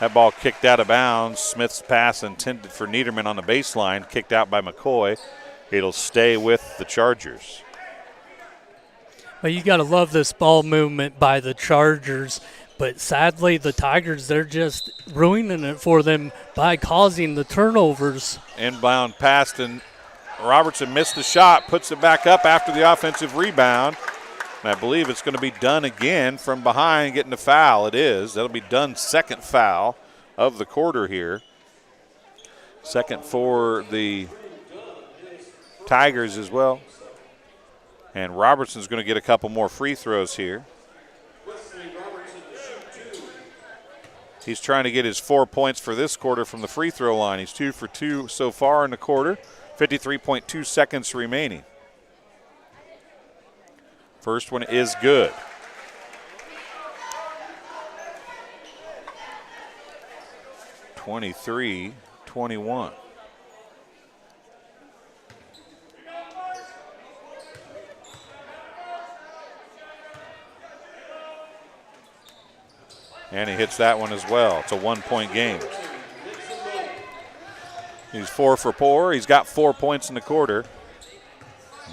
That ball kicked out of bounds. Smith's pass intended for Niederman on the baseline, kicked out by McCoy. It'll stay with the Chargers. Well, you got to love this ball movement by the Chargers. But sadly, the Tigers, they're just ruining it for them by causing the turnovers. Inbound pass, and Robertson missed the shot, puts it back up after the offensive rebound. And I believe it's going to be done again from behind, getting the foul. It is. That'll be done, second foul of the quarter here. Second for the Tigers as well. And Robertson's going to get a couple more free throws here. He's trying to get his 4 points for this quarter from the free throw line. He's 2 for 2 so far in the quarter. 53.2 seconds remaining. First one is good. (23-21). And he hits that one as well. It's a 1-point game. He's 4 for 4. He's got 4 points in the quarter.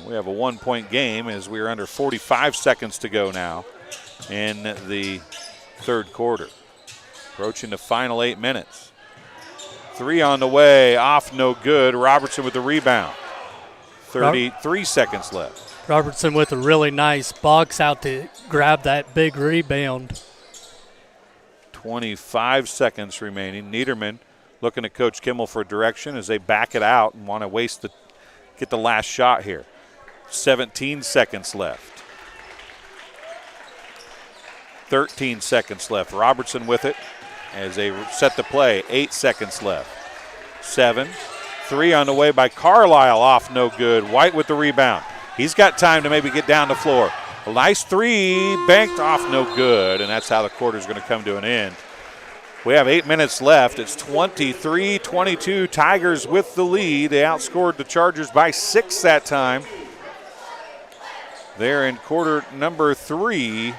We have a 1-point game as we are under 45 seconds to go now in the third quarter. Approaching the final 8 minutes. 3 on the way, off no good. Robertson with the rebound. 33 seconds left. Robertson with a really nice box out to grab that big rebound. 25 seconds remaining. Niederman looking at Coach Kimmel for direction as they back it out and want to get the last shot here. 17 seconds left. 13 seconds left. Robertson with it as they set the play. 8 seconds left. 7. 3 on the way by Carlisle, off no good. White with the rebound. He's got time to maybe get down the floor. A nice three, banked off, no good, and that's how the quarter's going to come to an end. We have 8 minutes left. It's 23-22. Tigers with the lead. They outscored the Chargers by 6 that time. They're in quarter number 3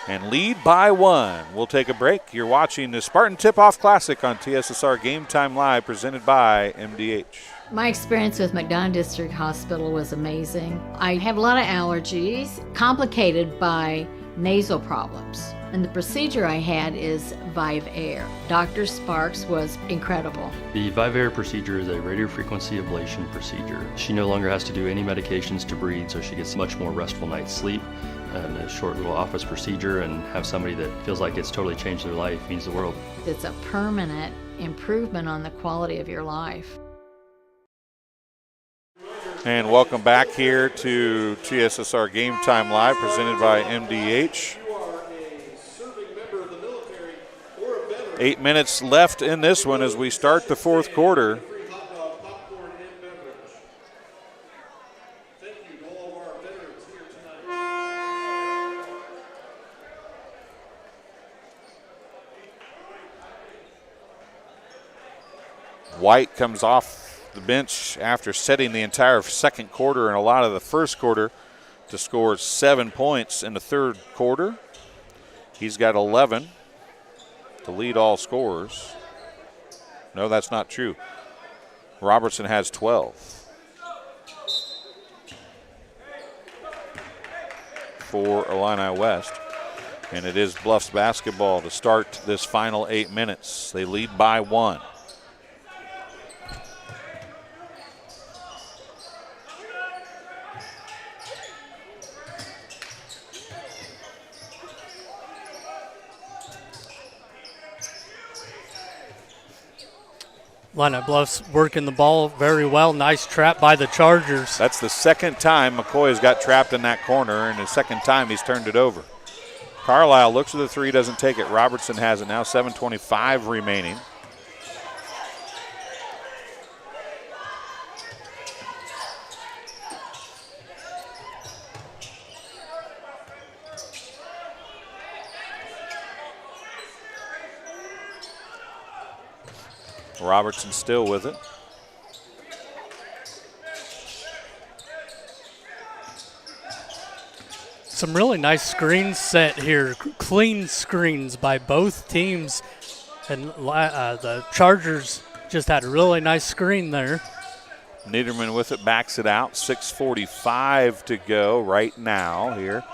and lead by 1. We'll take a break. You're watching the Spartan Tip-Off Classic on TSSR Game Time Live, presented by MDH. My experience with McDonough District Hospital was amazing. I have a lot of allergies, complicated by nasal problems. And the procedure I had is Vive Air. Dr. Sparks was incredible. The Vive Air procedure is a radiofrequency ablation procedure. She no longer has to do any medications to breathe, so she gets much more restful night's sleep. And a short little office procedure, and have somebody that feels like it's totally changed their life means the world. It's a permanent improvement on the quality of your life. And welcome back here to TSSR Game Time Live, presented by MDH. 8 minutes left in this one as we start the fourth quarter. White comes off the bench after setting the entire second quarter and a lot of the first quarter to score 7 points in the third quarter. He's got 11 to lead all scorers. No, that's not true. Robertson has 12. For Illini West. And it is Bluffs basketball to start this final 8 minutes. They lead by 1. Illini Bluffs working the ball very well. Nice trap by the Chargers. That's the second time McCoy has got trapped in that corner, and the second time he's turned it over. Carlisle looks at the three, doesn't take it. Robertson has it now, 7:25 remaining. Robertson still with it. Some really nice screens set here. Clean screens by both teams. And the Chargers just had a really nice screen there. Niederman with it, backs it out. 6:45 to go right now here.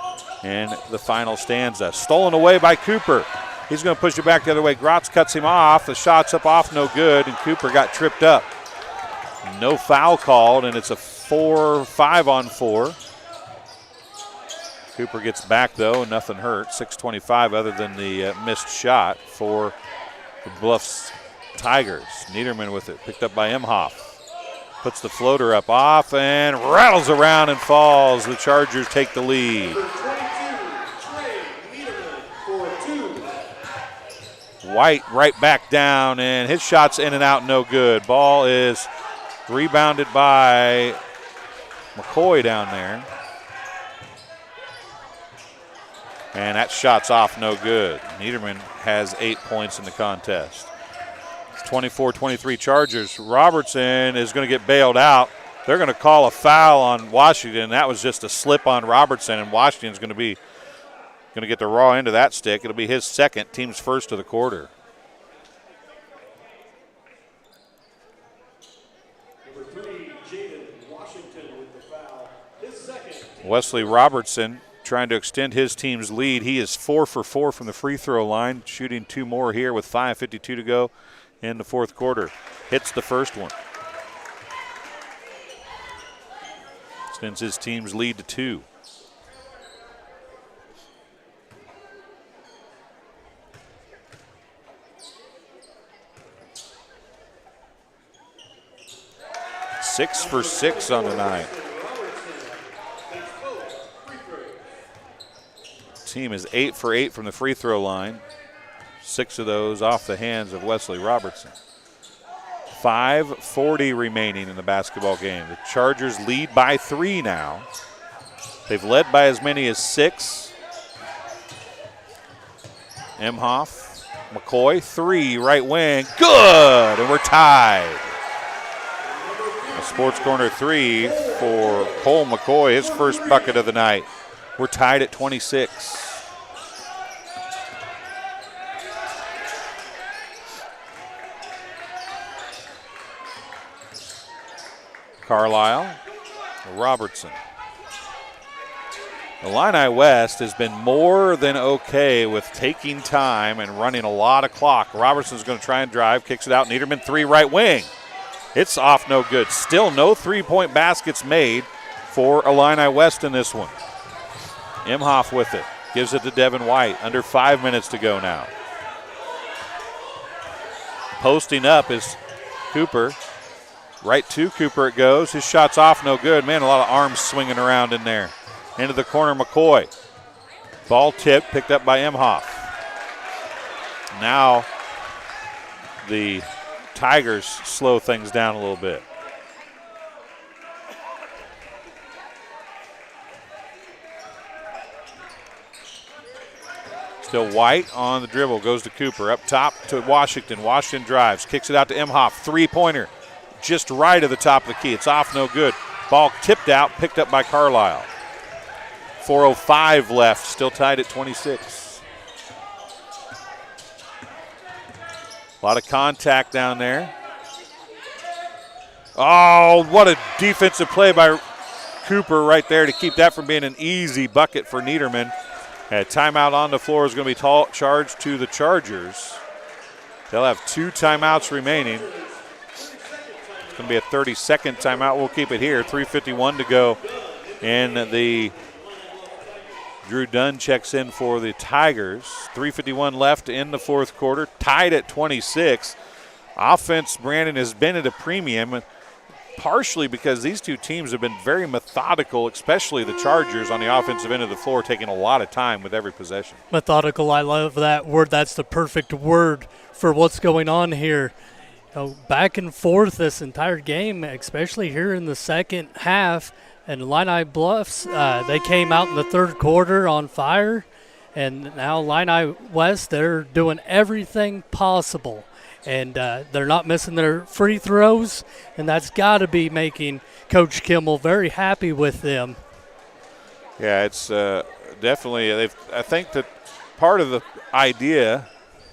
And the final stanza. Stolen away by Cooper. He's going to push it back the other way. Grotz cuts him off. The shot's up off, no good, and Cooper got tripped up. No foul called, and it's a 5-on-4. Cooper gets back, though, and nothing hurt. 6:25 other than the missed shot for the Bluffs Tigers. Niederman with it, picked up by Imhoff. Puts the floater up off and rattles around and falls. The Chargers take the lead. White right back down, and his shot's in and out, no good. Ball is rebounded by McCoy down there. And that shot's off, no good. Niederman has 8 points in the contest. It's 24-23 Chargers. Robertson is going to get bailed out. They're going to call a foul on Washington. That was just a slip on Robertson, and Washington's going to get the raw end of that stick. It'll be his second, team's first of the quarter. Number 3, Jaden Washington with the foul. His second. Wesley Robertson trying to extend his team's lead. He is 4 for 4 from the free throw line, shooting 2 more here with 5:52 to go in the fourth quarter. Hits the first one. Extends his team's lead to 2. Six for 6 on the night. Team is 8 for 8 from the free throw line. 6 of those off the hands of Wesley Robertson. 5:40 remaining in the basketball game. The Chargers lead by 3 now. They've led by as many as 6. Emhoff, McCoy, 3, right wing, good, and we're tied. A Sports Corner 3 for Cole McCoy, his first bucket of the night. We're tied at 26. Carlisle, Robertson. Illini West has been more than okay with taking time and running a lot of clock. Robertson's going to try and drive, kicks it out. Niederman, 3, right wing. It's off, no good. Still no three-point baskets made for Illini West in this one. Emhoff with it, gives it to Devin White. Under 5 minutes to go now. Posting up is Cooper. Right to Cooper it goes. His shot's off, no good. Man, a lot of arms swinging around in there. Into the corner, McCoy. Ball tipped, picked up by Emhoff. Now the Tigers slow things down a little bit. Still White on the dribble, goes to Cooper. Up top to Washington. Washington drives, kicks it out to Emhoff. Three-pointer, just right of the top of the key. It's off, no good. Ball tipped out, picked up by Carlisle. 4:05 left, still tied at 26. A lot of contact down there. Oh, what a defensive play by Cooper right there to keep that from being an easy bucket for Niederman. A timeout on the floor is going to be charged to the Chargers. They'll have 2 timeouts remaining. It's going to be a 30-second timeout. We'll keep it here. 3:51 to go in the Drew Dunn checks in for the Tigers. 3:51 left in the fourth quarter. Tied at 26. Offense, Brandon, has been at a premium, partially because these two teams have been very methodical, especially the Chargers on the offensive end of the floor, taking a lot of time with every possession. Methodical, I love that word. That's the perfect word for what's going on here. Back and forth this entire game, especially here in the second half. And Illini Bluffs, they came out in the third quarter on fire. And now Illini West, they're doing everything possible. And they're not missing their free throws. And that's got to be making Coach Kimmel very happy with them. Yeah, it's definitely, I think that part of the idea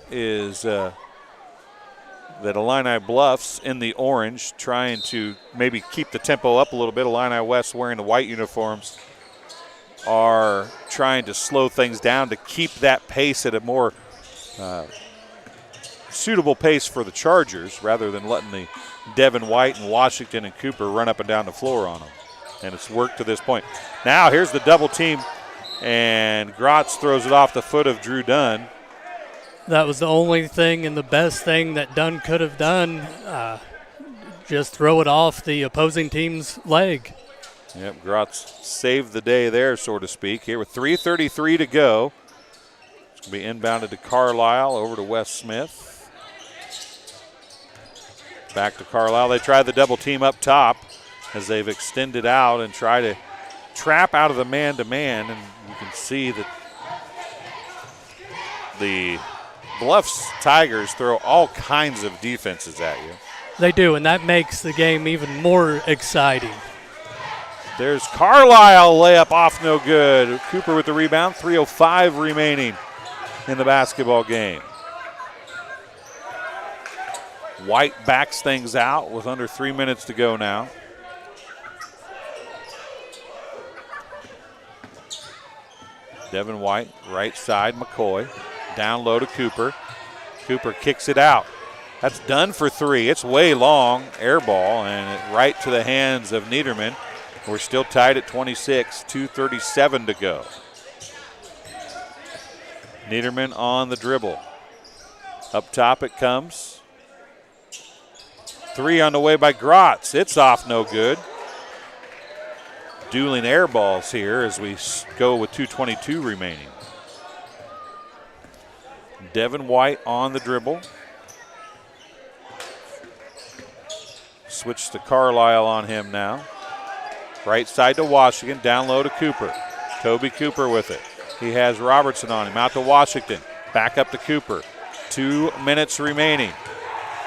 is that Illini Bluffs in the orange, trying to maybe keep the tempo up a little bit. Illini West wearing the white uniforms are trying to slow things down to keep that pace at a more suitable pace for the Chargers, rather than letting the Devin White and Washington and Cooper run up and down the floor on them. And it's worked to this point. Now here's the double team, and Grotz throws it off the foot of Drew Dunn. That was the only thing and the best thing that Dunn could have done. Just throw it off the opposing team's leg. Yep, Grotz saved the day there, so to speak. Here with 3:33 to go. It's going to be inbounded to Carlisle, over to Wes Smith. Back to Carlisle. They try the double team up top as they've extended out and try to trap out of the man-to-man. And you can see that the Bluffs Tigers throw all kinds of defenses at you. They do, and that makes the game even more exciting. There's Carlisle, layup off, no good. Cooper with the rebound, 3:05 remaining in the basketball game. White backs things out with under 3 minutes to go now. Devin White, right side, McCoy. Down low to Cooper. Cooper kicks it out. That's done for 3. It's way long, air ball, and right to the hands of Niederman. We're still tied at 26, 2:37 to go. Niederman on the dribble. Up top it comes. 3 on the way by Grotz. It's off, no good. Dueling air balls here as we go with 2:22 remaining. Devin White on the dribble. Switch to Carlisle on him now. Right side to Washington, down low to Cooper. Toby Cooper with it. He has Robertson on him, out to Washington. Back up to Cooper. 2 minutes remaining.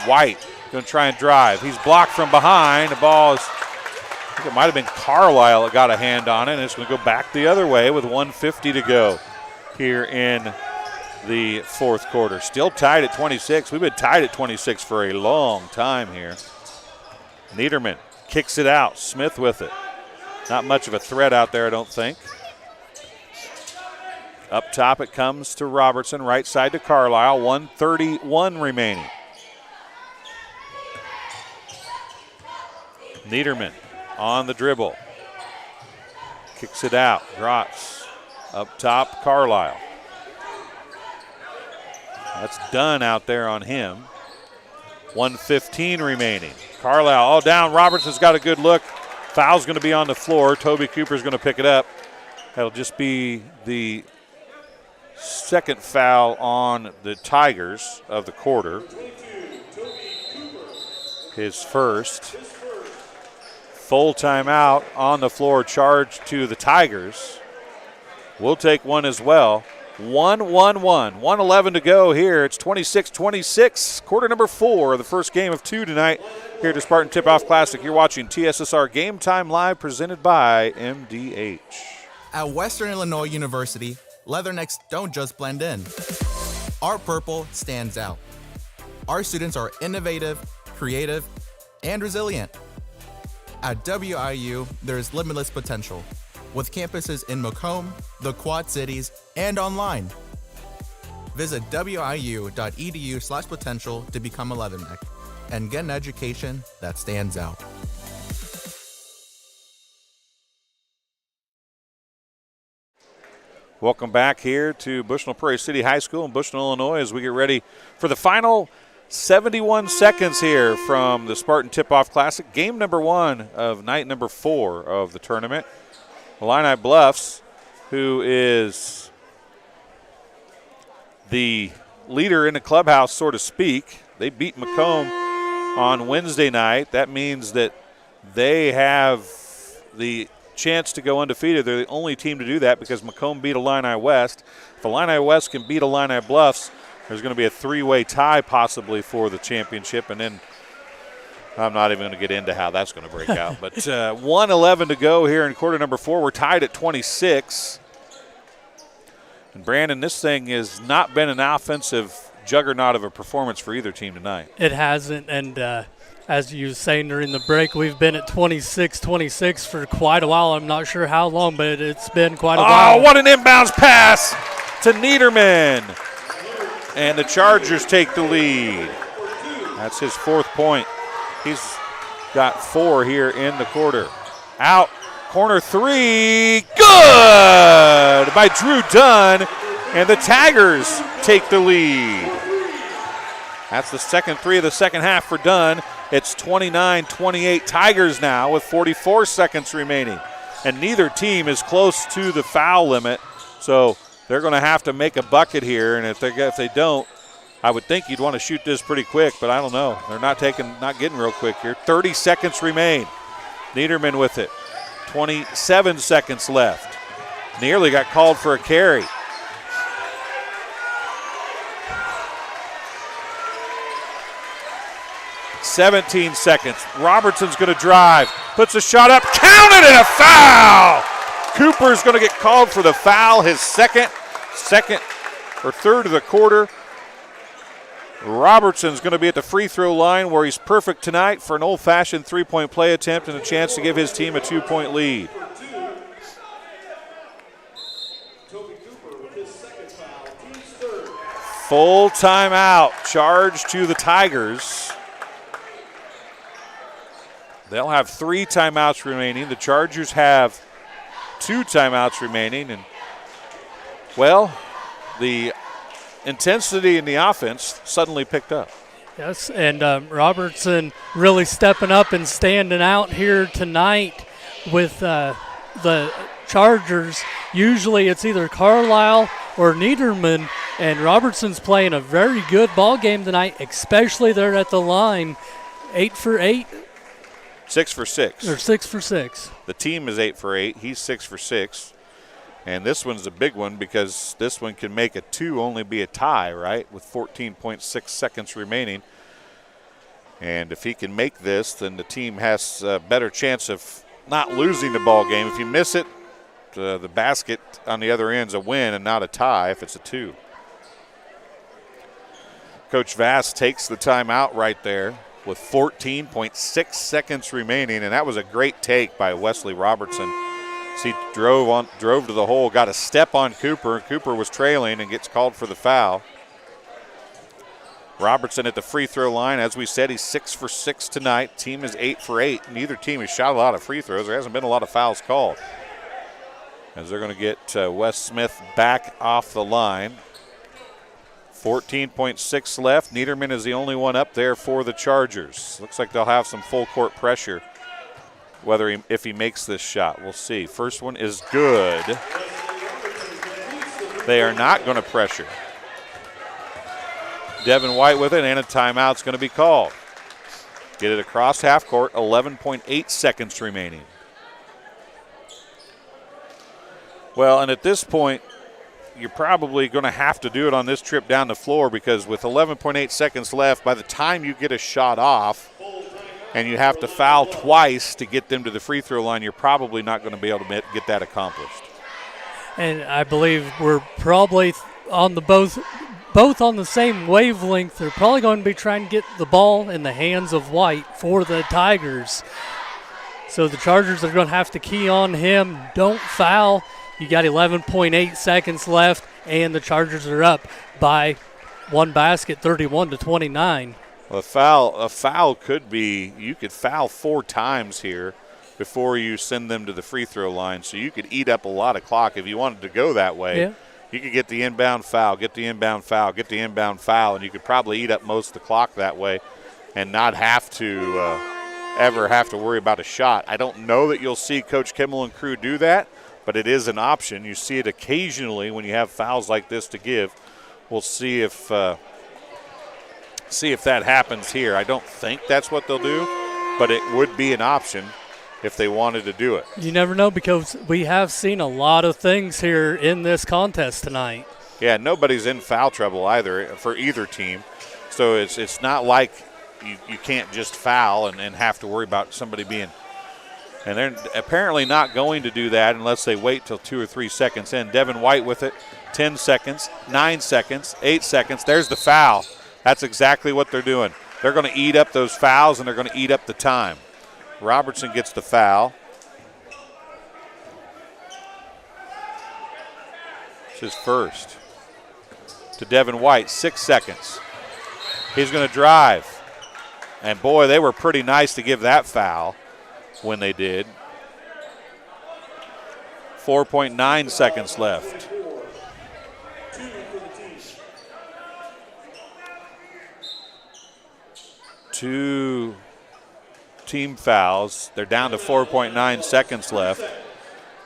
White going to try and drive. He's blocked from behind. The ball is, I think it might have been Carlisle that got a hand on it, and it's going to go back the other way with 1:50 to go here in the fourth quarter. Still tied at 26. We've been tied at 26 for a long time here. Niederman kicks it out. Smith with it. Not much of a threat out there, I don't think. Up top it comes to Robertson. Right side to Carlisle. 1:31 remaining. Niederman on the dribble. Kicks it out. Grotz. Up top, Carlisle. That's done out there on him. 1:15 remaining. Carlisle all down. Robertson's got a good look. Foul's going to be on the floor. Toby Cooper's going to pick it up. That'll just be the second foul on the Tigers of the quarter. His first. Full timeout on the floor, charged to the Tigers. We'll take one as well. 1-1-1. 1:11 to go here. It's 26-26. Quarter number 4 of the first game of 2 tonight here at the Spartan Tip-Off Classic. You're watching TSSR Game Time Live, presented by MDH. At Western Illinois University, Leathernecks don't just blend in. Our purple stands out. Our students are innovative, creative, and resilient. At WIU, there's limitless potential, with campuses in Macomb, the Quad Cities, and online. Visit wiu.edu/potential to become a Leatherneck and get an education that stands out. Welcome back here to Bushnell-Prairie City High School in Bushnell, Illinois, as we get ready for the final 71 seconds here from the Spartan Tip-Off Classic, game number 1 of night number 4 of the tournament. Illini Bluffs, who is the leader in the clubhouse, so to speak. They beat Macomb on Wednesday night. That means that they have the chance to go undefeated. They're the only team to do that because Macomb beat Illini West. If Illini West can beat Illini Bluffs, there's going to be a 3-way tie possibly for the championship, and then I'm not even going to get into how that's going to break out. But 1:11 to go here in quarter number 4. We're tied at 26. And Brandon, this thing has not been an offensive juggernaut of a performance for either team tonight. It hasn't, and as you were saying during the break, we've been at 26-26 for quite a while. I'm not sure how long, but it's been quite a while. Oh, what an inbounds pass to Niederman. And the Chargers take the lead. That's his 4th point. He's got 4 here in the quarter. Out, corner 3, good by Drew Dunn, and the Tigers take the lead. That's the second 3 of the second half for Dunn. It's 29-28 Tigers now with 44 seconds remaining. And neither team is close to the foul limit, so they're going to have to make a bucket here, and if they don't, I would think you'd want to shoot this pretty quick, but I don't know. They're not getting real quick here. 30 seconds remain. Niederman with it. 27 seconds left. Nearly got called for a carry. .17 seconds. Robertson's going to drive. Puts a shot up. Counted, and a foul! Cooper's going to get called for the foul, his second or third of the quarter. Robertson's going to be at the free throw line where he's perfect tonight for an old-fashioned 3-point play attempt and a chance to give his team a 2-point lead. Full timeout, charge to the Tigers. They'll have 3 timeouts remaining. The Chargers have 2 timeouts remaining, and well, the intensity in the offense suddenly picked up. Yes, and Robertson really stepping up and standing out here tonight with the Chargers. Usually it's either Carlisle or Niederman, and Robertson's playing a very good ball game tonight, especially there at the line. 8 for 8. 6 for 6. They're 6 for 6. The team is 8 for 8. He's 6 for 6. And this one's a big one because this one can make a 2 only be a tie, right, with 14.6 seconds remaining. And if he can make this, then the team has a better chance of not losing the ball game. If you miss it, the basket on the other end's a win and not a tie if it's a 2. Coach Vass takes the timeout right there with 14.6 seconds remaining, and that was a great take by Wesley Robertson. He drove to the hole, got a step on Cooper, and Cooper was trailing and gets called for the foul. Robertson at the free throw line. As we said, he's 6 for 6 tonight. Team is 8 for 8. Neither team has shot a lot of free throws. There hasn't been a lot of fouls called. As they're going to get Wes Smith back off the line. 14.6 left. Niederman is the only one up there for the Chargers. Looks like they'll have some full court pressure. If he makes this shot, we'll see. First one is good. They are not going to pressure. Devin White with it, and a timeout's going to be called. Get it across half court, 11.8 seconds remaining. Well, and at this point, you're probably going to have to do it on this trip down the floor because with 11.8 seconds left, by the time you get a shot off and you have to foul twice to get them to the free throw line, you're probably not going to be able to get that accomplished. And I believe we're probably on the both on the same wavelength. They're probably going to be trying to get the ball in the hands of White for the Tigers. So the Chargers are going to have to key on him. Don't foul. You got 11.8 seconds left, and the Chargers are up by one basket, 31-29. Well, a foul could be, you could foul 4 times here before you send them to the free throw line. So you could eat up a lot of clock if you wanted to go that way. Yeah. You could get the inbound foul, get the inbound foul, get the inbound foul, and you could probably eat up most of the clock that way and not have to ever have to worry about a shot. I don't know that you'll see Coach Kimmel and crew do that, but it is an option. You see it occasionally when you have fouls like this to give. We'll see if that happens here. I don't think that's what they'll do, but it would be an option if they wanted to do it. You never know because we have seen a lot of things here in this contest tonight. Yeah, nobody's in foul trouble either for either team. So it's not like you can't just foul and have to worry about somebody being – and they're apparently not going to do that unless they wait till 2 or 3 seconds in. Devin White with it, 10 seconds, 9 seconds, 8 seconds. There's the foul. That's exactly what they're doing. They're going to eat up those fouls, and they're going to eat up the time. Robertson gets the foul. It's his first. To Devin White, 6 seconds. He's going to drive. And, boy, they were pretty nice to give that foul when they did. 4.9 seconds left. Two team fouls. They're down to 4.9 seconds left.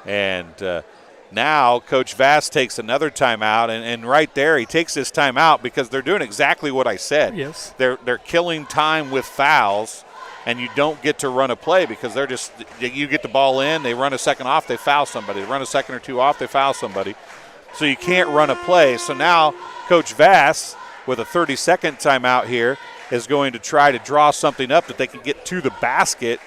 And now Coach Vass takes another timeout. And right there he takes this timeout because they're doing exactly what I said. Yes. They're killing time with fouls, and you don't get to run a play because they're just – you get the ball in, they run a second off, they foul somebody. They run a second or two off, they foul somebody. So you can't run a play. So now Coach Vass, with a 30-second timeout here, is going to try to draw something up that they can get to the basket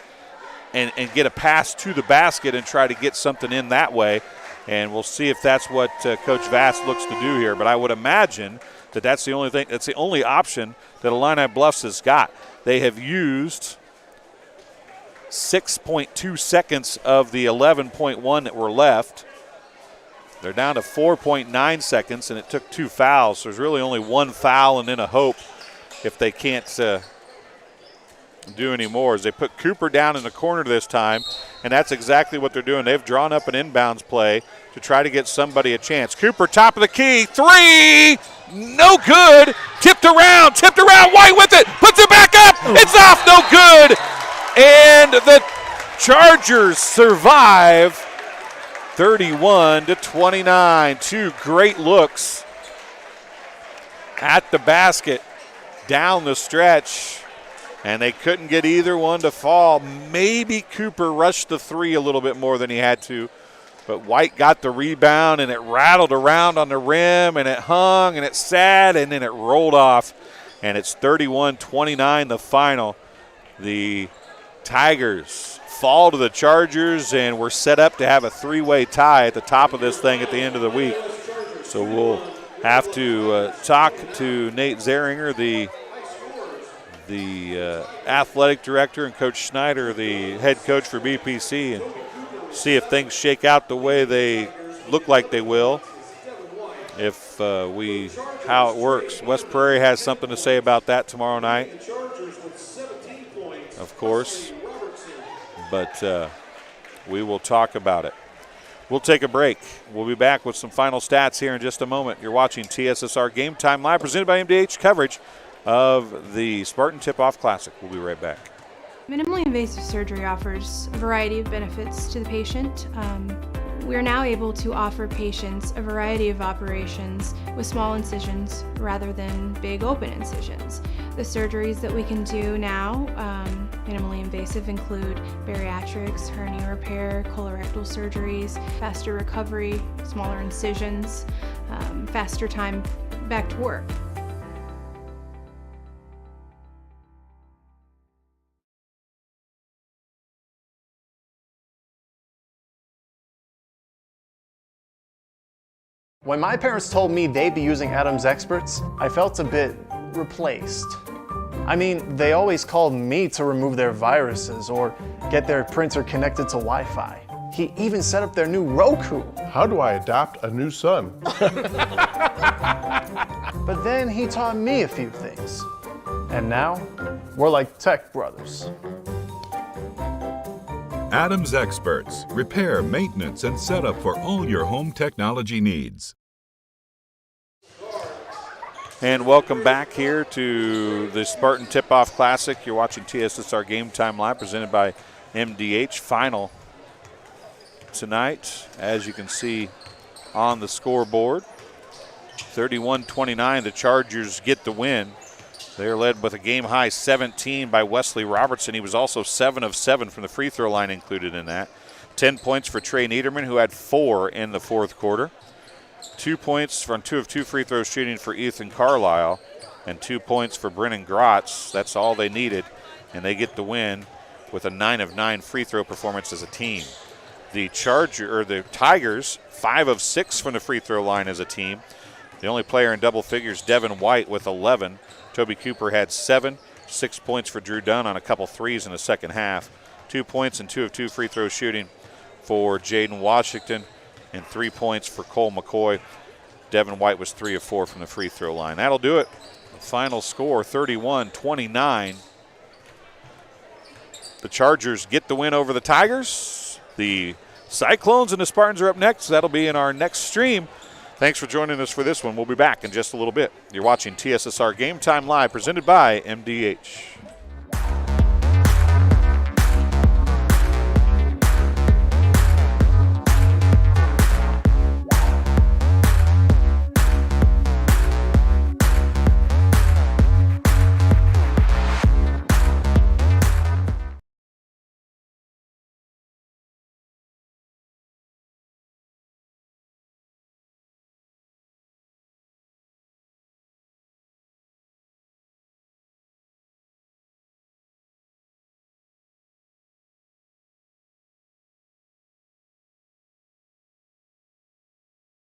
and get a pass to the basket and try to get something in that way. And we'll see if that's what Coach Vass looks to do here. But I would imagine that that's the only thing, that's the only option that Illini Bluffs has got. They have used 6.2 seconds of the 11.1 that were left. They're down to 4.9 seconds, and it took 2 fouls. So there's really only 1 foul and then a hope if they can't do any more. As they put Cooper down in the corner this time, and that's exactly what they're doing. They've drawn up an inbounds play to try to get somebody a chance. Cooper, top of the key, 3, no good. Tipped around, White with it, puts it back up, it's off, no good. And the Chargers survive 31-29. 2 great looks at the basket down the stretch. and they couldn't get either one to fall. Maybe Cooper rushed the three a little bit more than he had to, but White got the rebound, and it rattled around on the rim, and it hung, and it sat, and then it rolled off, and it's 31-29 the final. The Tigers fall to the Chargers, and we're set up to have a three-way tie at the top of this thing at the end of the week. So we'll have to talk to Nate Zeringer, the athletic director, and Coach Schneider, the head coach for BPC, and see if things shake out the way they look like they will. How it works. West Prairie has something to say about that tomorrow night, of course. But we will talk about it. We'll take a break. We'll be back with some final stats here in just a moment. You're watching TSSR Game Time Live, presented by MDH, coverage of the Spartan Tip-Off Classic. We'll be right back. Minimally invasive surgery offers a variety of benefits to the patient. We're now able to offer patients a variety of operations with small incisions rather than big open incisions. The surgeries that we can do now, minimally invasive, include bariatrics, hernia repair, colorectal surgeries, faster recovery, smaller incisions, faster time back to work. When my parents told me they'd be using Adams Experts, I felt a bit replaced. I mean, they always called me to remove their viruses or get their printer connected to Wi-Fi. He even set up their new Roku. How do I adopt a new son? But then he taught me a few things. And now, we're like tech brothers. Adams Experts. Repair, maintenance, and setup for all your home technology needs. And welcome back here to the Spartan Tip-Off Classic. You're watching TSSR Game Time Live, presented by MDH. Final tonight, as you can see on the scoreboard. 31-29, the Chargers get the win. They're led with a game-high 17 by Wesley Robertson. He was also 7 of 7 from the free throw line included in that. 10 points for Trey Niederman, who had 4 in the fourth quarter. 2 points from 2 of 2 free throw shooting for Ethan Carlisle, and 2 points for Brennan Grotz. That's all they needed, and they get the win with a 9 of 9 free throw performance as a team. The Tigers, 5 of 6 from the free throw line as a team. The only player in double figures, Devin White, with 11. Toby Cooper had 7, 6 points for Drew Dunn on a couple threes in the second half. 2 points and 2 of 2 free throw shooting for Jaden Washington, and 3 points for Cole McCoy. Devin White was 3 of 4 from the free throw line. That'll do it. Final score, 31-29. The Chargers get the win over the Tigers. The Cyclones and the Spartans are up next. That'll be in our next stream. Thanks for joining us for this one. We'll be back in just a little bit. You're watching TSSR Game Time Live, presented by MDH.